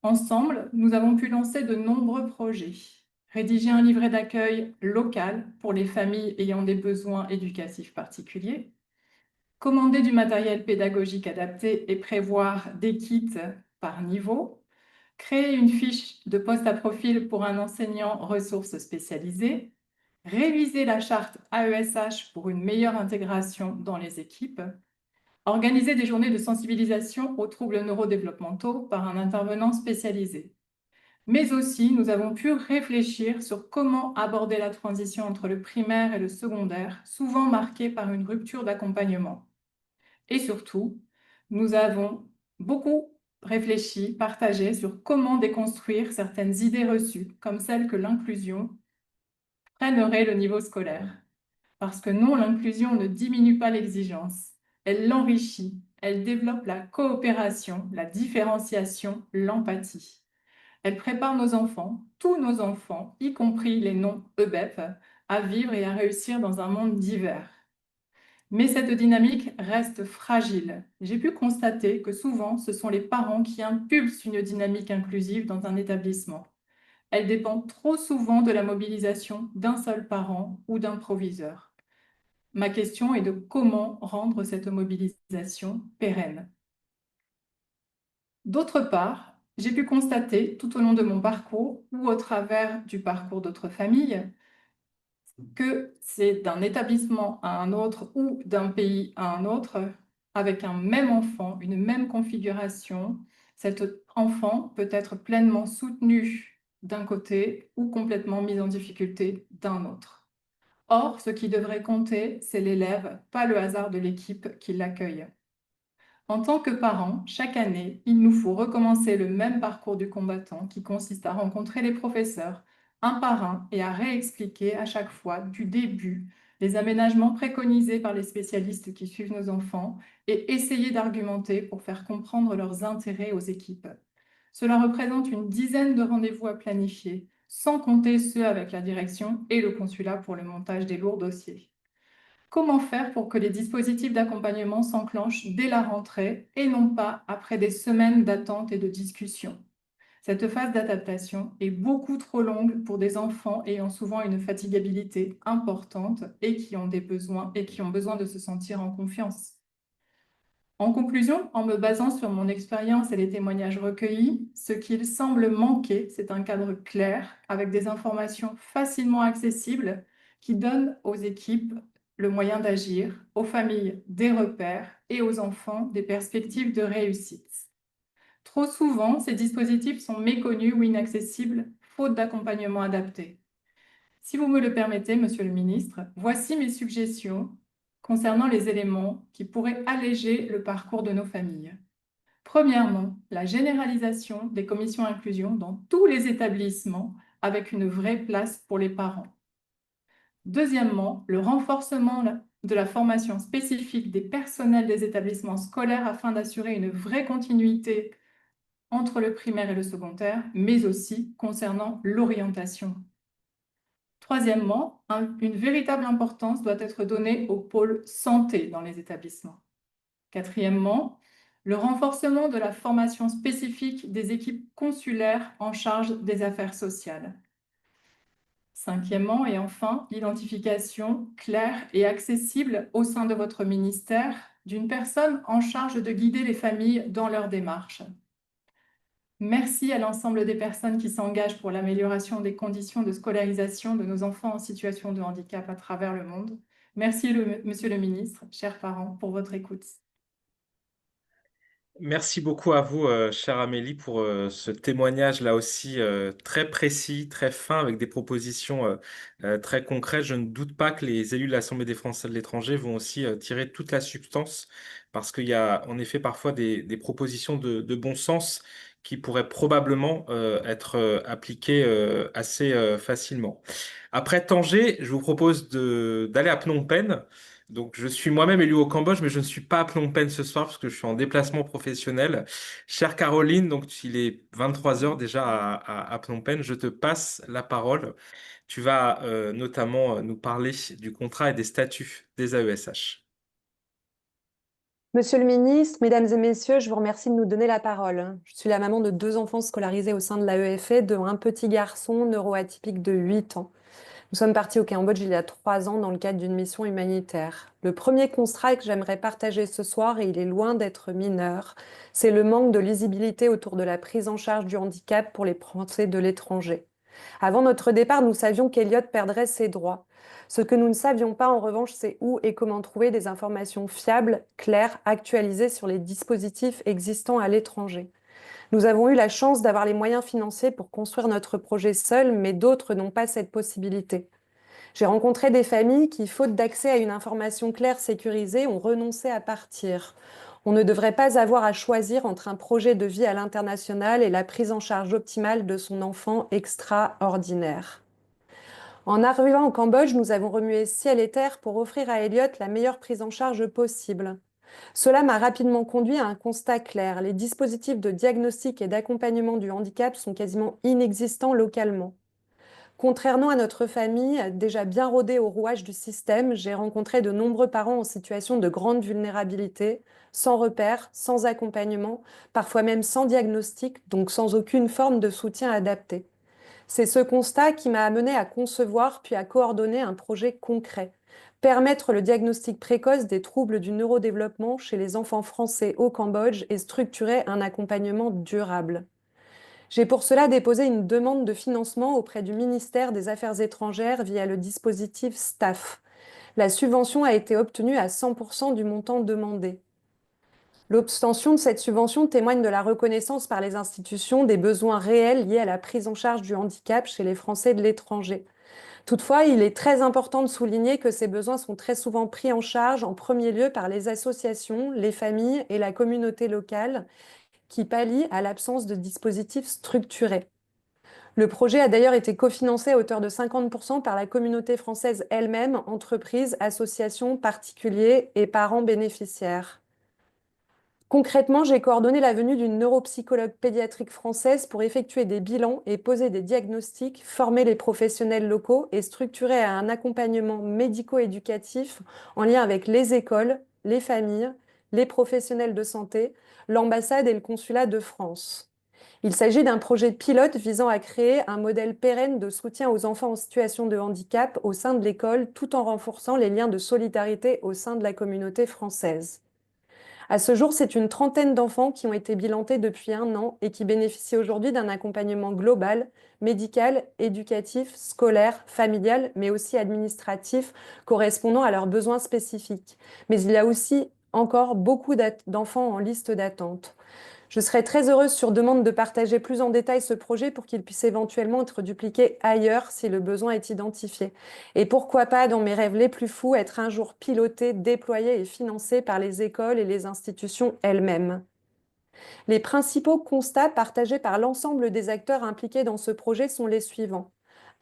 Speaker 8: Ensemble, nous avons pu lancer de nombreux projets. Rédiger un livret d'accueil local pour les familles ayant des besoins éducatifs particuliers, commander du matériel pédagogique adapté et prévoir des kits par niveau, créer une fiche de poste à profil pour un enseignant ressources spécialisées, réviser la charte AESH pour une meilleure intégration dans les équipes, organiser des journées de sensibilisation aux troubles neurodéveloppementaux par un intervenant spécialisé. Mais aussi, nous avons pu réfléchir sur comment aborder la transition entre le primaire et le secondaire, souvent marquée par une rupture d'accompagnement. Et surtout, nous avons beaucoup réfléchi, partagé sur comment déconstruire certaines idées reçues, comme celle que l'inclusion freinerait le niveau scolaire. Parce que non, l'inclusion ne diminue pas l'exigence, elle l'enrichit, elle développe la coopération, la différenciation, l'empathie. Elle prépare nos enfants, tous nos enfants, y compris les non-EBEP, à vivre et à réussir dans un monde divers. Mais cette dynamique reste fragile. J'ai pu constater que souvent, ce sont les parents qui impulsent une dynamique inclusive dans un établissement. Elle dépend trop souvent de la mobilisation d'un seul parent ou d'un proviseur. Ma question est de comment rendre cette mobilisation pérenne. D'autre part, j'ai pu constater tout au long de mon parcours ou au travers du parcours d'autres familles que c'est d'un établissement à un autre ou d'un pays à un autre, avec un même enfant, une même configuration, cet enfant peut être pleinement soutenu d'un côté ou complètement mis en difficulté d'un autre. Or, ce qui devrait compter, c'est l'élève, pas le hasard de l'équipe qui l'accueille. En tant que parents, chaque année, il nous faut recommencer le même parcours du combattant qui consiste à rencontrer les professeurs un par un et à réexpliquer à chaque fois du début les aménagements préconisés par les spécialistes qui suivent nos enfants et essayer d'argumenter pour faire comprendre leurs intérêts aux équipes. Cela représente une dizaine de rendez-vous à planifier, sans compter ceux avec la direction et le consulat pour le montage des lourds dossiers. Comment faire pour que les dispositifs d'accompagnement s'enclenchent dès la rentrée et non pas après des semaines d'attente et de discussion? Cette phase d'adaptation est beaucoup trop longue pour des enfants ayant souvent une fatigabilité importante et qui ont besoin de se sentir en confiance. En conclusion, en me basant sur mon expérience et les témoignages recueillis, ce qu'il semble manquer, c'est un cadre clair avec des informations facilement accessibles qui donnent aux équipes le moyen d'agir, aux familles des repères et aux enfants des perspectives de réussite. Trop souvent, ces dispositifs sont méconnus ou inaccessibles, faute d'accompagnement adapté. Si vous me le permettez, Monsieur le Ministre, voici mes suggestions concernant les éléments qui pourraient alléger le parcours de nos familles. Premièrement, la généralisation des commissions inclusion dans tous les établissements avec une vraie place pour les parents. Deuxièmement, le renforcement de la formation spécifique des personnels des établissements scolaires afin d'assurer une vraie continuité entre le primaire et le secondaire, mais aussi concernant l'orientation. Troisièmement, une véritable importance doit être donnée au pôle santé dans les établissements. Quatrièmement, le renforcement de la formation spécifique des équipes consulaires en charge des affaires sociales. Cinquièmement et enfin, l'identification claire et accessible au sein de votre ministère d'une personne en charge de guider les familles dans leur démarche. Merci à l'ensemble des personnes qui s'engagent pour l'amélioration des conditions de scolarisation de nos enfants en situation de handicap à travers le monde. Merci, Monsieur le Ministre, chers parents, pour votre écoute.
Speaker 1: Merci beaucoup à vous, chère Amélie, pour ce témoignage là aussi très précis, très fin, avec des propositions très concrètes. Je ne doute pas que les élus de l'Assemblée des Français de l'étranger vont aussi tirer toute la substance, parce qu'il y a en effet parfois des propositions de bon sens qui pourraient probablement être appliquées assez facilement. Après Tanger, je vous propose d'aller à Phnom Penh. Donc, je suis moi-même élu au Cambodge, mais je ne suis pas à Phnom Penh ce soir parce que je suis en déplacement professionnel. Chère Caroline, donc il est 23 heures déjà à Phnom Penh. Je te passe la parole. Tu vas notamment nous parler du contrat et des statuts des AESH.
Speaker 9: Monsieur le ministre, mesdames et messieurs, je vous remercie de nous donner la parole. Je suis la maman de 2 enfants scolarisés au sein de l'AEFE, dont un petit garçon neuroatypique de 8 ans. Nous sommes partis au Cambodge il y a 3 ans dans le cadre d'une mission humanitaire. Le premier constat que j'aimerais partager ce soir, et il est loin d'être mineur, c'est le manque de lisibilité autour de la prise en charge du handicap pour les Français de l'étranger. Avant notre départ, nous savions qu'Eliott perdrait ses droits. Ce que nous ne savions pas, en revanche, c'est où et comment trouver des informations fiables, claires, actualisées sur les dispositifs existants à l'étranger. Nous avons eu la chance d'avoir les moyens financiers pour construire notre projet seuls, mais d'autres n'ont pas cette possibilité. J'ai rencontré des familles qui, faute d'accès à une information claire, sécurisée, ont renoncé à partir. On ne devrait pas avoir à choisir entre un projet de vie à l'international et la prise en charge optimale de son enfant extraordinaire. En arrivant au Cambodge, nous avons remué ciel et terre pour offrir à Eliott la meilleure prise en charge possible. Cela m'a rapidement conduit à un constat clair. Les dispositifs de diagnostic et d'accompagnement du handicap sont quasiment inexistants localement. Contrairement à notre famille, déjà bien rodée au rouage du système, j'ai rencontré de nombreux parents en situation de grande vulnérabilité, sans repère, sans accompagnement, parfois même sans diagnostic, donc sans aucune forme de soutien adapté. C'est ce constat qui m'a amené à concevoir puis à coordonner un projet concret. Permettre le diagnostic précoce des troubles du neurodéveloppement chez les enfants français au Cambodge et structurer un accompagnement durable. J'ai pour cela déposé une demande de financement auprès du ministère des Affaires étrangères via le dispositif STAFF. La subvention a été obtenue à 100% du montant demandé. L'obtention de cette subvention témoigne de la reconnaissance par les institutions des besoins réels liés à la prise en charge du handicap chez les Français de l'étranger. Toutefois, il est très important de souligner que ces besoins sont très souvent pris en charge en premier lieu par les associations, les familles et la communauté locale qui pallient à l'absence de dispositifs structurés. Le projet a d'ailleurs été cofinancé à hauteur de 50% par la communauté française elle-même, entreprises, associations, particuliers et parents bénéficiaires. Concrètement, j'ai coordonné la venue d'une neuropsychologue pédiatrique française pour effectuer des bilans et poser des diagnostics, former les professionnels locaux et structurer un accompagnement médico-éducatif en lien avec les écoles, les familles, les professionnels de santé, l'ambassade et le consulat de France. Il s'agit d'un projet pilote visant à créer un modèle pérenne de soutien aux enfants en situation de handicap au sein de l'école, tout en renforçant les liens de solidarité au sein de la communauté française. À ce jour, c'est une trentaine d'enfants qui ont été bilantés depuis 1 an et qui bénéficient aujourd'hui d'un accompagnement global, médical, éducatif, scolaire, familial, mais aussi administratif, correspondant à leurs besoins spécifiques. Mais il y a aussi encore beaucoup d'enfants en liste d'attente. Je serais très heureuse sur demande de partager plus en détail ce projet pour qu'il puisse éventuellement être dupliqué ailleurs si le besoin est identifié. Et pourquoi pas, dans mes rêves les plus fous, être un jour piloté, déployé et financé par les écoles et les institutions elles-mêmes. Les principaux constats partagés par l'ensemble des acteurs impliqués dans ce projet sont les suivants.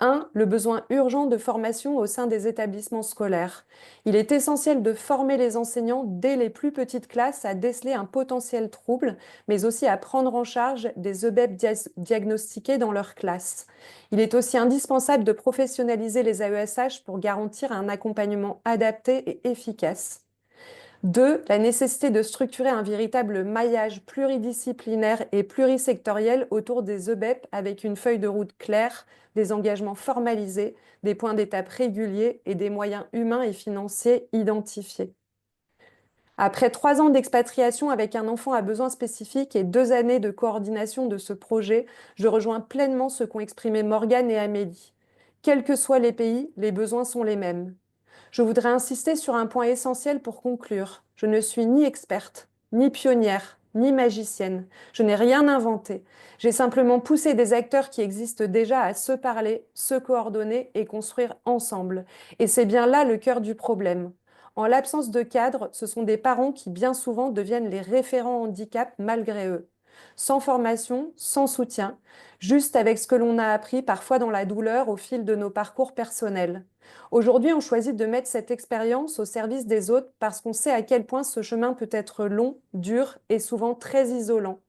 Speaker 9: 1. Le besoin urgent de formation au sein des établissements scolaires. Il est essentiel de former les enseignants dès les plus petites classes à déceler un potentiel trouble, mais aussi à prendre en charge des EBEP diagnostiqués dans leur classe. Il est aussi indispensable de professionnaliser les AESH pour garantir un accompagnement adapté et efficace. 2. La nécessité de structurer un véritable maillage pluridisciplinaire et plurisectoriel autour des EBEP avec une feuille de route claire, des engagements formalisés, des points d'étape réguliers et des moyens humains et financiers identifiés. Après 3 ans d'expatriation avec un enfant à besoins spécifiques et 2 années de coordination de ce projet, je rejoins pleinement ce qu'ont exprimé Morgane et Amélie. Quels que soient les pays, les besoins sont les mêmes. Je voudrais insister sur un point essentiel pour conclure. Je ne suis ni experte, ni pionnière, ni magicienne. Je n'ai rien inventé. J'ai simplement poussé des acteurs qui existent déjà à se parler, se coordonner et construire ensemble. Et c'est bien là le cœur du problème. En l'absence de cadre, ce sont des parents qui bien souvent deviennent les référents handicap malgré eux. Sans formation, sans soutien, juste avec ce que l'on a appris parfois dans la douleur au fil de nos parcours personnels. Aujourd'hui, on choisit de mettre cette expérience au service des autres parce qu'on sait à quel point ce chemin peut être long, dur et souvent très isolant.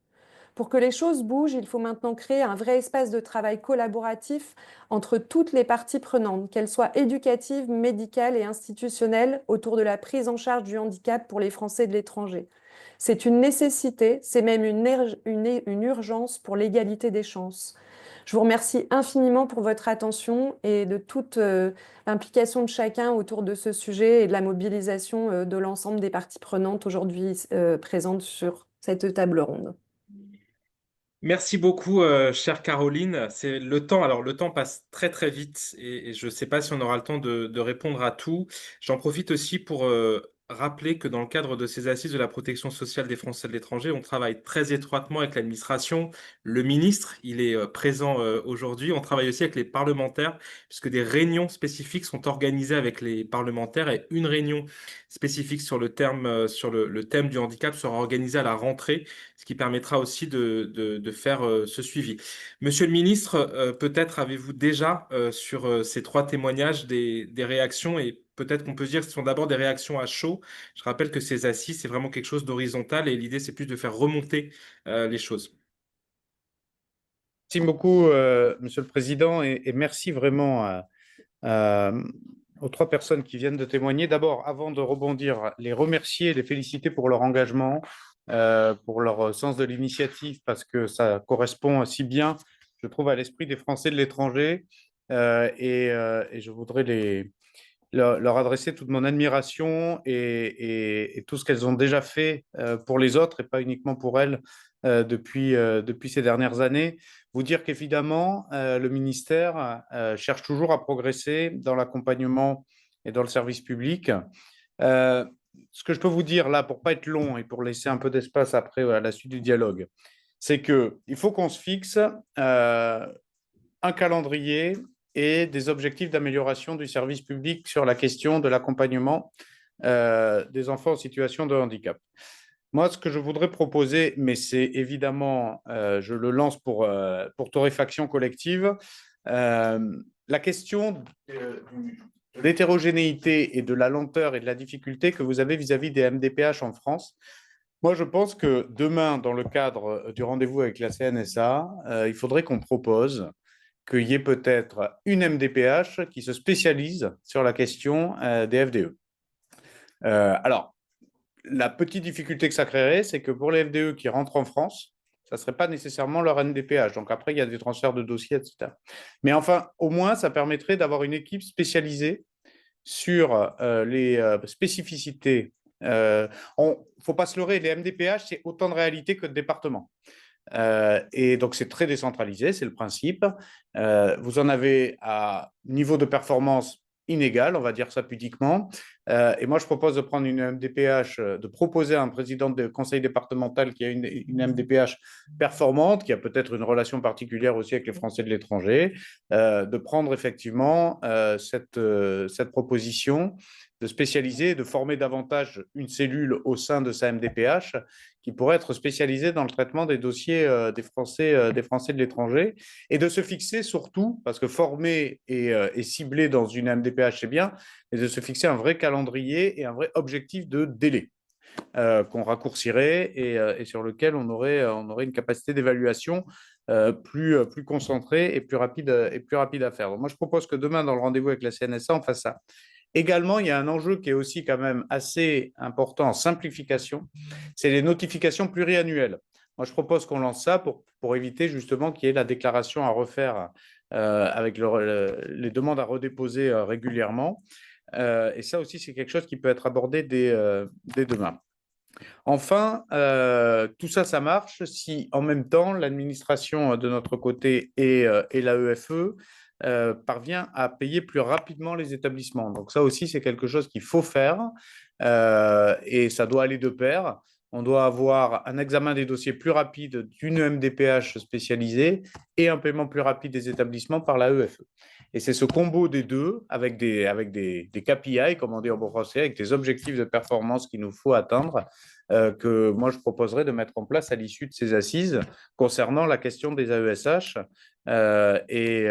Speaker 9: Pour que les choses bougent, il faut maintenant créer un vrai espace de travail collaboratif entre toutes les parties prenantes, qu'elles soient éducatives, médicales et institutionnelles, autour de la prise en charge du handicap pour les Français de l'étranger. C'est une nécessité, c'est même une urgence pour l'égalité des chances. Je vous remercie infiniment pour votre attention et de toute l'implication de chacun autour de ce sujet et de la mobilisation de l'ensemble des parties prenantes aujourd'hui présentes sur cette table ronde.
Speaker 1: Merci beaucoup, chère Caroline. C'est le temps. Alors, le temps passe très très vite et je ne sais pas si on aura le temps de répondre à tout. J'en profite aussi pour rappeler que dans le cadre de ces assises de la protection sociale des Français de l'étranger, on travaille très étroitement avec l'administration. Le ministre, il est présent aujourd'hui. On travaille aussi avec les parlementaires puisque des réunions spécifiques sont organisées avec les parlementaires et une réunion spécifique sur le thème du handicap sera organisée à la rentrée, ce qui permettra aussi de faire ce suivi. Monsieur le ministre, peut-être avez-vous déjà sur ces 3 témoignages des réactions et peut-être qu'on peut dire que ce sont d'abord des réactions à chaud. Je rappelle que ces assises, c'est vraiment quelque chose d'horizontal et l'idée, c'est plus de faire remonter les choses.
Speaker 2: Merci beaucoup, Monsieur le Président, et merci vraiment aux 3 personnes qui viennent de témoigner. D'abord, avant de rebondir, les remercier, les féliciter pour leur engagement, pour leur sens de l'initiative, parce que ça correspond si bien je trouve, à l'esprit des Français de l'étranger et je voudrais leur adresser toute mon admiration et tout ce qu'elles ont déjà fait pour les autres et pas uniquement pour elles depuis ces dernières années. Vous dire qu'évidemment, le ministère cherche toujours à progresser dans l'accompagnement et dans le service public. Ce que je peux vous dire là, pour ne pas être long et pour laisser un peu d'espace après à la suite du dialogue, c'est qu'il faut qu'on se fixe un calendrier et des objectifs d'amélioration du service public sur la question de l'accompagnement des enfants en situation de handicap. Moi, ce que je voudrais proposer, mais c'est évidemment, je le lance pour torréfaction collective, la question de l'hétérogénéité et de la lenteur et de la difficulté que vous avez vis-à-vis des MDPH en France. Moi, je pense que demain, dans le cadre du rendez-vous avec la CNSA, il faudrait qu'on propose qu'il y ait peut-être une MDPH qui se spécialise sur la question des FDE. Alors, la petite difficulté que ça créerait, c'est que pour les FDE qui rentrent en France, ça ne serait pas nécessairement leur MDPH. Donc après, il y a des transferts de dossiers, etc. Mais enfin, au moins, ça permettrait d'avoir une équipe spécialisée sur les spécificités. Il ne faut pas se leurrer, les MDPH, c'est autant de réalité que de départements. Et donc, c'est très décentralisé, c'est le principe. Vous en avez à niveau de performance inégal, on va dire ça pudiquement. Et moi, je propose de prendre une MDPH, de proposer à un président de conseil départemental qui a une MDPH performante, qui a peut-être une relation particulière aussi avec les Français de l'étranger, de prendre effectivement cette proposition, de spécialiser, de former davantage une cellule au sein de sa MDPH qui pourrait être spécialisée dans le traitement des dossiers des Français de l'étranger et de se fixer surtout, parce que former et cibler dans une MDPH, c'est bien, mais de se fixer un vrai calendrier et un vrai objectif de délai qu'on raccourcirait et sur lequel on aurait une capacité d'évaluation plus concentrée et plus rapide à faire. Donc moi, je propose que demain, dans le rendez-vous avec la CNSA, on fasse ça. Également, il y a un enjeu qui est aussi quand même assez important en simplification, c'est les notifications pluriannuelles. Moi, je propose qu'on lance ça pour éviter justement qu'il y ait la déclaration à refaire avec les demandes à redéposer régulièrement. Et ça aussi, c'est quelque chose qui peut être abordé dès demain. Enfin, tout ça, ça marche si en même temps, l'administration de notre côté et l'AEFE parvient à payer plus rapidement les établissements. Donc ça aussi, c'est quelque chose qu'il faut faire et ça doit aller de pair. On doit avoir un examen des dossiers plus rapide d'une MDPH spécialisée et un paiement plus rapide des établissements par l'AEFE. Et c'est ce combo des deux, avec des KPI, comme on dit en bon français, avec des objectifs de performance qu'il nous faut atteindre, que moi je proposerais de mettre en place à l'issue de ces assises concernant la question des AESH et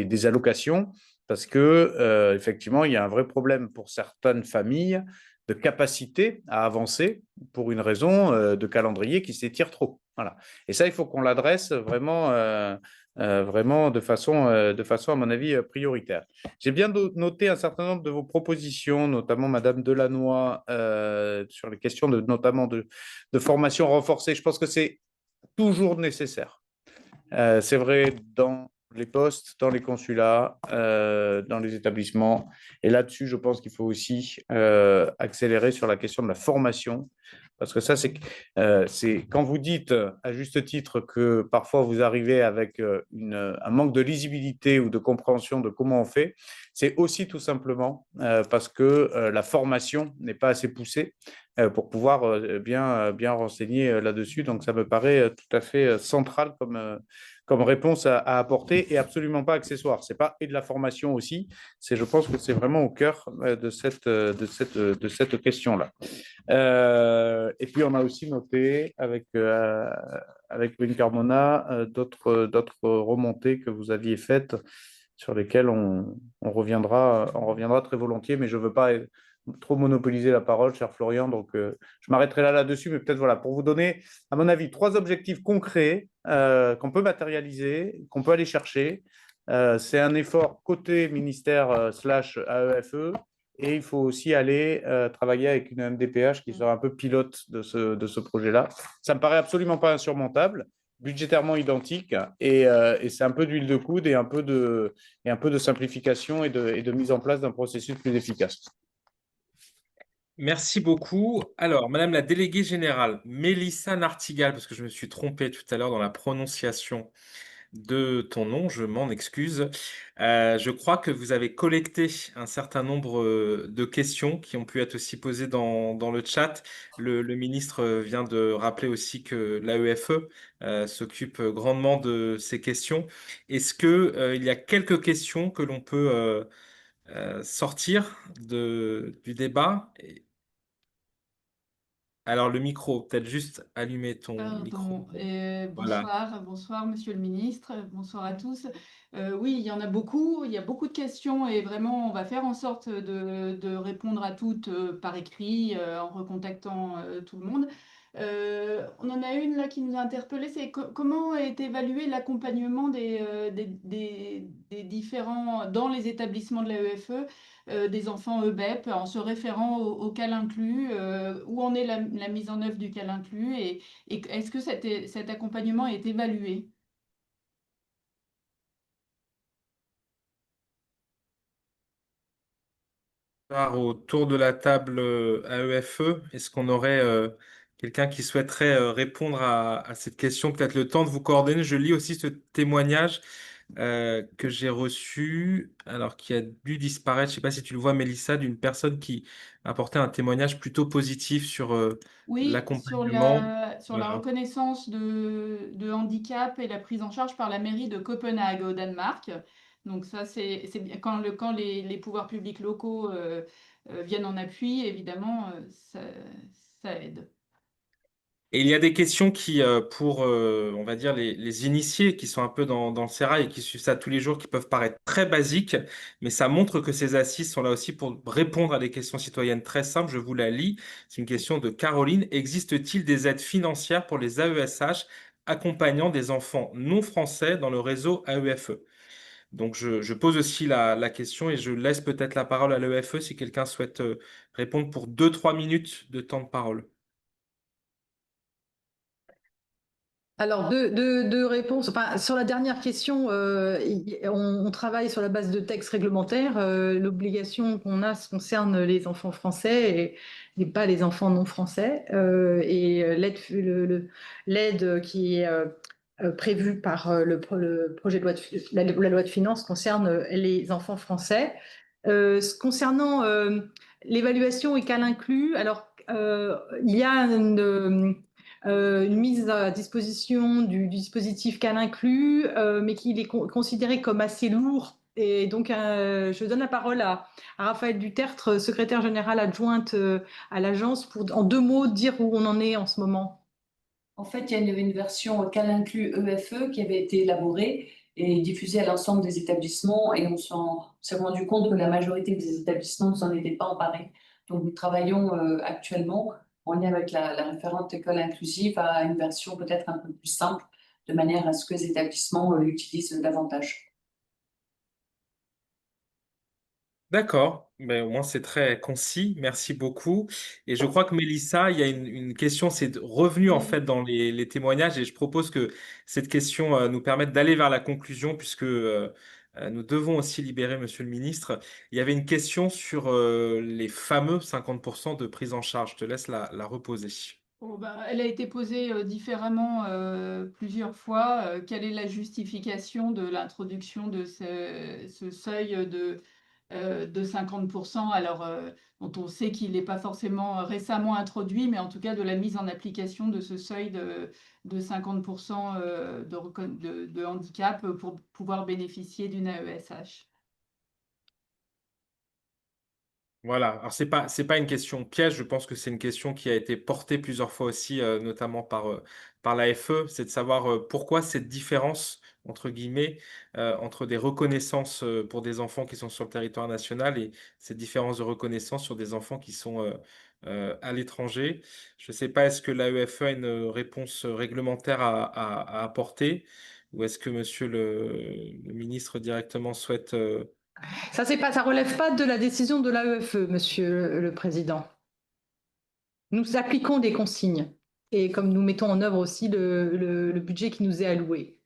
Speaker 2: des allocations, parce que effectivement, il y a un vrai problème pour certaines familles de capacité à avancer pour une raison de calendrier qui s'étire trop. Voilà. Et ça, il faut qu'on l'adresse vraiment de façon, à mon avis, prioritaire. J'ai bien noté un certain nombre de vos propositions, notamment Madame Delannoy, sur les questions notamment de formation renforcée. Je pense que c'est toujours nécessaire. C'est vrai dans les postes, dans les consulats, dans les établissements. Et là-dessus, je pense qu'il faut aussi accélérer sur la question de la formation. Parce que ça, c'est quand vous dites à juste titre que parfois vous arrivez avec un manque de lisibilité ou de compréhension de comment on fait, c'est aussi tout simplement parce que la formation n'est pas assez poussée pour pouvoir bien renseigner là-dessus. Donc, ça me paraît tout à fait central comme réponse à apporter et absolument pas accessoire. Ce n'est pas et de la formation aussi, je pense que c'est vraiment au cœur de cette question-là. Et puis, on a aussi noté avec Wim Carmona d'autres remontées que vous aviez faites sur lesquelles on reviendra très volontiers, mais je ne veux pas trop monopoliser la parole, cher Florian, donc je m'arrêterai là-dessus, mais peut-être voilà, pour vous donner, à mon avis, 3 objectifs concrets qu'on peut matérialiser, qu'on peut aller chercher. C'est un effort côté ministère / AEFE, et il faut aussi aller travailler avec une MDPH qui sera un peu pilote de ce projet-là. Ça ne me paraît absolument pas insurmontable, budgétairement identiques et c'est un peu d'huile de coude et un peu de simplification et de mise en place d'un processus plus efficace.
Speaker 1: Merci beaucoup. Alors, Madame la déléguée générale, Mélissa Nartigal, parce que je me suis trompé tout à l'heure dans la prononciation de ton nom, je m'en excuse. Je crois que vous avez collecté un certain nombre de questions qui ont pu être aussi posées dans le chat. Le ministre vient de rappeler aussi que l'AEFE s'occupe grandement de ces questions. Est-ce que, il y a quelques questions que l'on peut sortir du débat? Alors, le micro, peut-être juste allumer ton micro.
Speaker 8: Pardon.
Speaker 1: Voilà.
Speaker 8: Bonsoir, Monsieur le Ministre. Bonsoir à tous. Oui, il y en a beaucoup. Il y a beaucoup de questions et vraiment, on va faire en sorte de répondre à toutes par écrit en recontactant tout le monde. On en a une là qui nous a interpellés. C'est comment est évalué l'accompagnement des différents dans les établissements de l'AEFE des enfants EBEP en se référant au CAL inclus, où en est la mise en œuvre du CAL inclus et est-ce que cet accompagnement est évalué?
Speaker 1: Autour de la table AEFE, est-ce qu'on aurait quelqu'un qui souhaiterait répondre à cette question? Peut-être le temps de vous coordonner. Je lis aussi ce témoignage que j'ai reçu, alors qui a dû disparaître. Je ne sais pas si tu le vois, Mélissa, d'une personne qui apportait un témoignage plutôt positif sur
Speaker 8: Oui,
Speaker 1: l'accompagnement.
Speaker 8: sur la
Speaker 1: Voilà.
Speaker 8: reconnaissance de handicap et la prise en charge par la mairie de Copenhague au Danemark. Donc ça, c'est bien quand les pouvoirs publics locaux viennent en appui, évidemment, ça aide.
Speaker 1: Et il y a des questions qui, pour, on va dire, les initiés qui sont un peu dans le sérail et qui suivent ça tous les jours, qui peuvent paraître très basiques, mais ça montre que ces assises sont là aussi pour répondre à des questions citoyennes très simples. Je vous la lis. C'est une question de Caroline. Existe-t-il des aides financières pour les AESH accompagnant des enfants non français dans le réseau AEFE? Donc, je pose aussi la question et je laisse peut-être la parole à l'AEFE si quelqu'un souhaite répondre pour 2-3 minutes de temps de parole.
Speaker 5: Alors, deux réponses. Enfin, sur la dernière question, on travaille sur la base de textes réglementaires. L'obligation qu'on a concerne les enfants français et pas les enfants non français. Et l'aide qui est prévue par le projet de loi la loi de finances concerne les enfants français. Concernant l'évaluation et qu'elle inclut, alors il y a une mise à disposition du dispositif CAL inclus, mais qu'il est considéré comme assez lourd. Et donc, je donne la parole à Raphaël Dutertre, secrétaire générale adjointe à l'agence, pour en 2 mots dire où on en est en ce moment.
Speaker 10: En fait, il y a une version CAL inclus EFE qui avait été élaborée et diffusée à l'ensemble des établissements et on s'est rendu compte que la majorité des établissements ne s'en étaient pas emparés. Donc, nous travaillons actuellement en lien avec la référente école inclusive à une version peut-être un peu plus simple de manière à ce que les établissements l'utilisent davantage.
Speaker 1: D'accord, mais au moins c'est très concis, merci beaucoup. Et je crois que Mélissa, il y a une question, c'est revenu en fait dans les témoignages et je propose que cette question nous permette d'aller vers la conclusion puisque nous devons aussi libérer Monsieur le Ministre. Il y avait une question sur les fameux 50% de prise en charge. Je te laisse la reposer.
Speaker 8: Oh, elle a été posée différemment plusieurs fois. Quelle est la justification de l'introduction de ce seuil de 50%, alors dont on sait qu'il n'est pas forcément récemment introduit, mais en tout cas de la mise en application de ce seuil de 50% de handicap pour pouvoir bénéficier d'une AESH.
Speaker 1: Voilà, alors c'est pas une question piège, je pense que c'est une question qui a été portée plusieurs fois aussi, notamment par l'AFE, c'est de savoir pourquoi cette différence, entre guillemets, entre des reconnaissances pour des enfants qui sont sur le territoire national et cette différence de reconnaissance sur des enfants qui sont à l'étranger. Je ne sais pas, est-ce que l'AEFE a une réponse réglementaire à apporter ou est-ce que monsieur le ministre directement souhaite...
Speaker 5: Ça relève pas de la décision de l'AEFE, Monsieur le Président. Nous appliquons des consignes. et comme nous mettons en œuvre aussi le budget qui nous est alloué.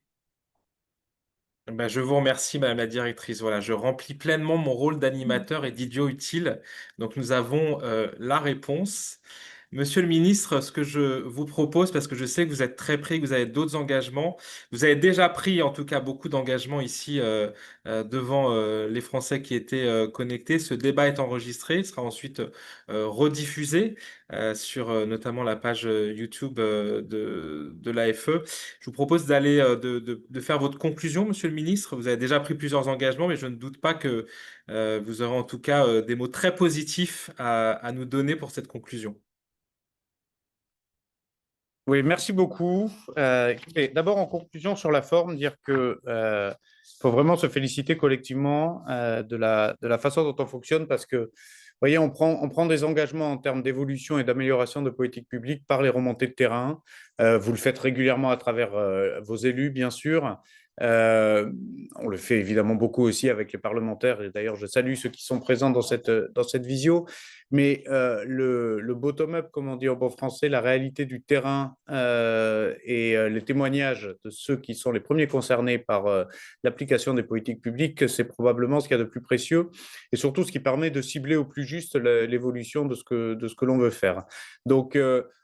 Speaker 1: Ben, je vous remercie, Madame la directrice. Voilà, je remplis pleinement mon rôle d'animateur et d'idiot utile. Donc, nous avons la réponse. Monsieur le ministre, ce que je vous propose, parce que je sais que vous êtes très pris, que vous avez d'autres engagements, vous avez déjà pris en tout cas beaucoup d'engagements ici devant les Français qui étaient connectés. Ce débat est enregistré, il sera ensuite rediffusé sur notamment la page YouTube de l'AFE. Je vous propose d'aller de faire votre conclusion, Monsieur le ministre. Vous avez déjà pris plusieurs engagements, mais je ne doute pas que vous aurez en tout cas des mots très positifs à nous donner pour cette conclusion.
Speaker 2: Oui, merci beaucoup. Écoutez, d'abord, en conclusion sur la forme, dire que faut vraiment se féliciter collectivement de la façon dont on fonctionne parce que, vous voyez, on prend des engagements en termes d'évolution et d'amélioration de politique publique par les remontées de terrain. Vous le faites régulièrement à travers vos élus, bien sûr. On le fait évidemment beaucoup aussi avec les parlementaires. Et d'ailleurs, je salue ceux qui sont présents dans cette visio. Mais le bottom-up, comme on dit en bon français, la réalité du terrain et les témoignages de ceux qui sont les premiers concernés par l'application des politiques publiques, c'est probablement ce qu'il y a de plus précieux et surtout ce qui permet de cibler au plus juste l'évolution de ce que l'on veut faire. Donc,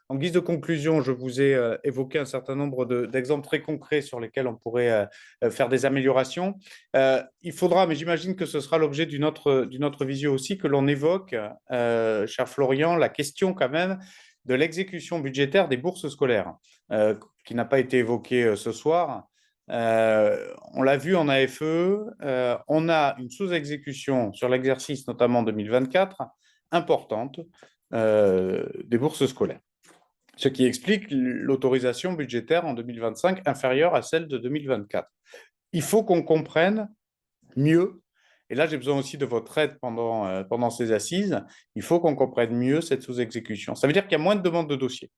Speaker 2: en guise de conclusion, je vous ai évoqué un certain nombre d'exemples très concrets sur lesquels on pourrait faire des améliorations. Il faudra, mais j'imagine que ce sera l'objet d'une autre visio aussi, que l'on évoque, cher Florian, la question quand même de l'exécution budgétaire des bourses scolaires, qui n'a pas été évoquée ce soir. On l'a vu en AFE, on a une sous-exécution sur l'exercice, notamment 2024, importante des bourses scolaires. Ce qui explique l'autorisation budgétaire en 2025 inférieure à celle de 2024. Il faut qu'on comprenne mieux, et là j'ai besoin aussi de votre aide pendant ces assises, il faut qu'on comprenne mieux cette sous-exécution. Ça veut dire qu'il y a moins de demandes de dossiers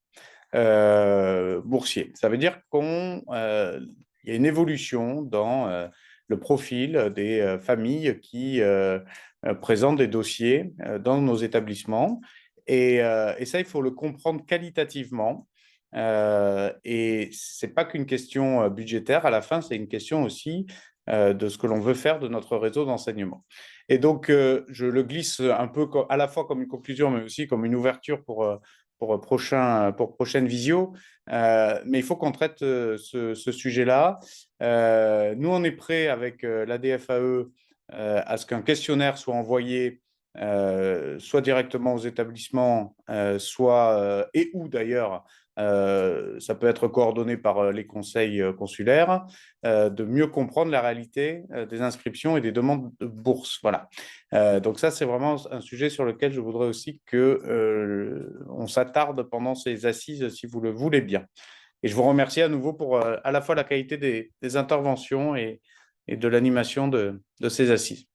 Speaker 2: boursiers. Ça veut dire qu'il y a une évolution dans le profil des familles qui présentent des dossiers dans nos établissements. Et ça, il faut le comprendre qualitativement. Et ce n'est pas qu'une question budgétaire. À la fin, c'est une question aussi de ce que l'on veut faire de notre réseau d'enseignement. Et donc, je le glisse un peu à la fois comme une conclusion, mais aussi comme une ouverture pour prochaine visio. Mais il faut qu'on traite ce sujet-là. Nous, on est prêt avec la DFAE à ce qu'un questionnaire soit envoyé soit directement aux établissements, soit et ou d'ailleurs, ça peut être coordonné par les conseils consulaires, de mieux comprendre la réalité des inscriptions et des demandes de bourse. Voilà. Donc ça, c'est vraiment un sujet sur lequel je voudrais aussi qu'on s'attarde pendant ces assises, si vous le voulez bien. Et je vous remercie à nouveau pour à la fois la qualité des interventions et de l'animation de ces assises.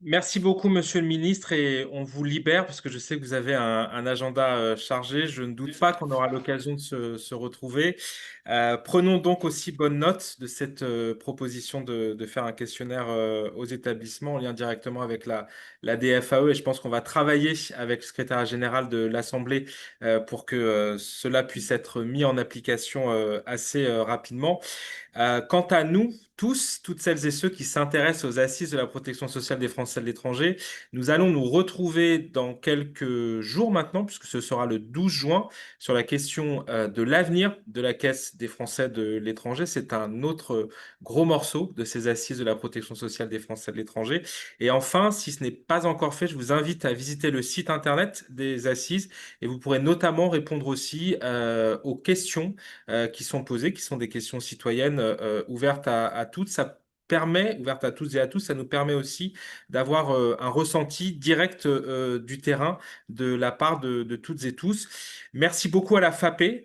Speaker 1: Merci beaucoup, Monsieur le ministre, et on vous libère parce que je sais que vous avez un agenda chargé. Je ne doute pas qu'on aura l'occasion de se retrouver. Prenons donc aussi bonne note de cette proposition de faire un questionnaire aux établissements en lien directement avec la DFAE, et je pense qu'on va travailler avec le secrétaire général de l'Assemblée pour que cela puisse être mis en application assez rapidement. Quant à nous, tous, toutes celles et ceux qui s'intéressent aux assises de la protection sociale des Français de l'étranger, nous allons nous retrouver dans quelques jours maintenant, puisque ce sera le 12 juin, sur la question de l'avenir de la Caisse des Français de l'étranger. C'est un autre gros morceau de ces assises de la protection sociale des Français de l'étranger. Et enfin, si ce n'est pas encore fait, je vous invite à visiter le site internet des assises et vous pourrez notamment répondre aussi aux questions qui sont posées, qui sont des questions citoyennes ouvertes à toutes. Ça permet, ouverte à toutes et à tous, ça nous permet aussi d'avoir un ressenti direct du terrain de la part de toutes et tous. Merci beaucoup à la FAPE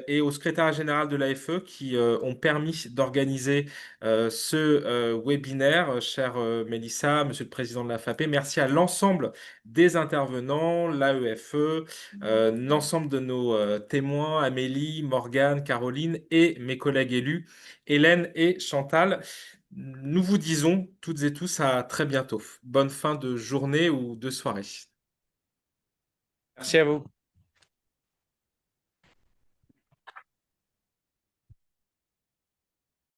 Speaker 1: et au secrétaire général de l'AFE qui ont permis d'organiser ce webinaire. Chère Mélissa, Monsieur le Président de la FAPE, merci à l'ensemble des intervenants, l'AEFE, l'ensemble de nos témoins, Amélie, Morgane, Caroline et mes collègues élus, Hélène et Chantal. Nous vous disons toutes et tous à très bientôt. Bonne fin de journée ou de soirée.
Speaker 2: Merci à vous.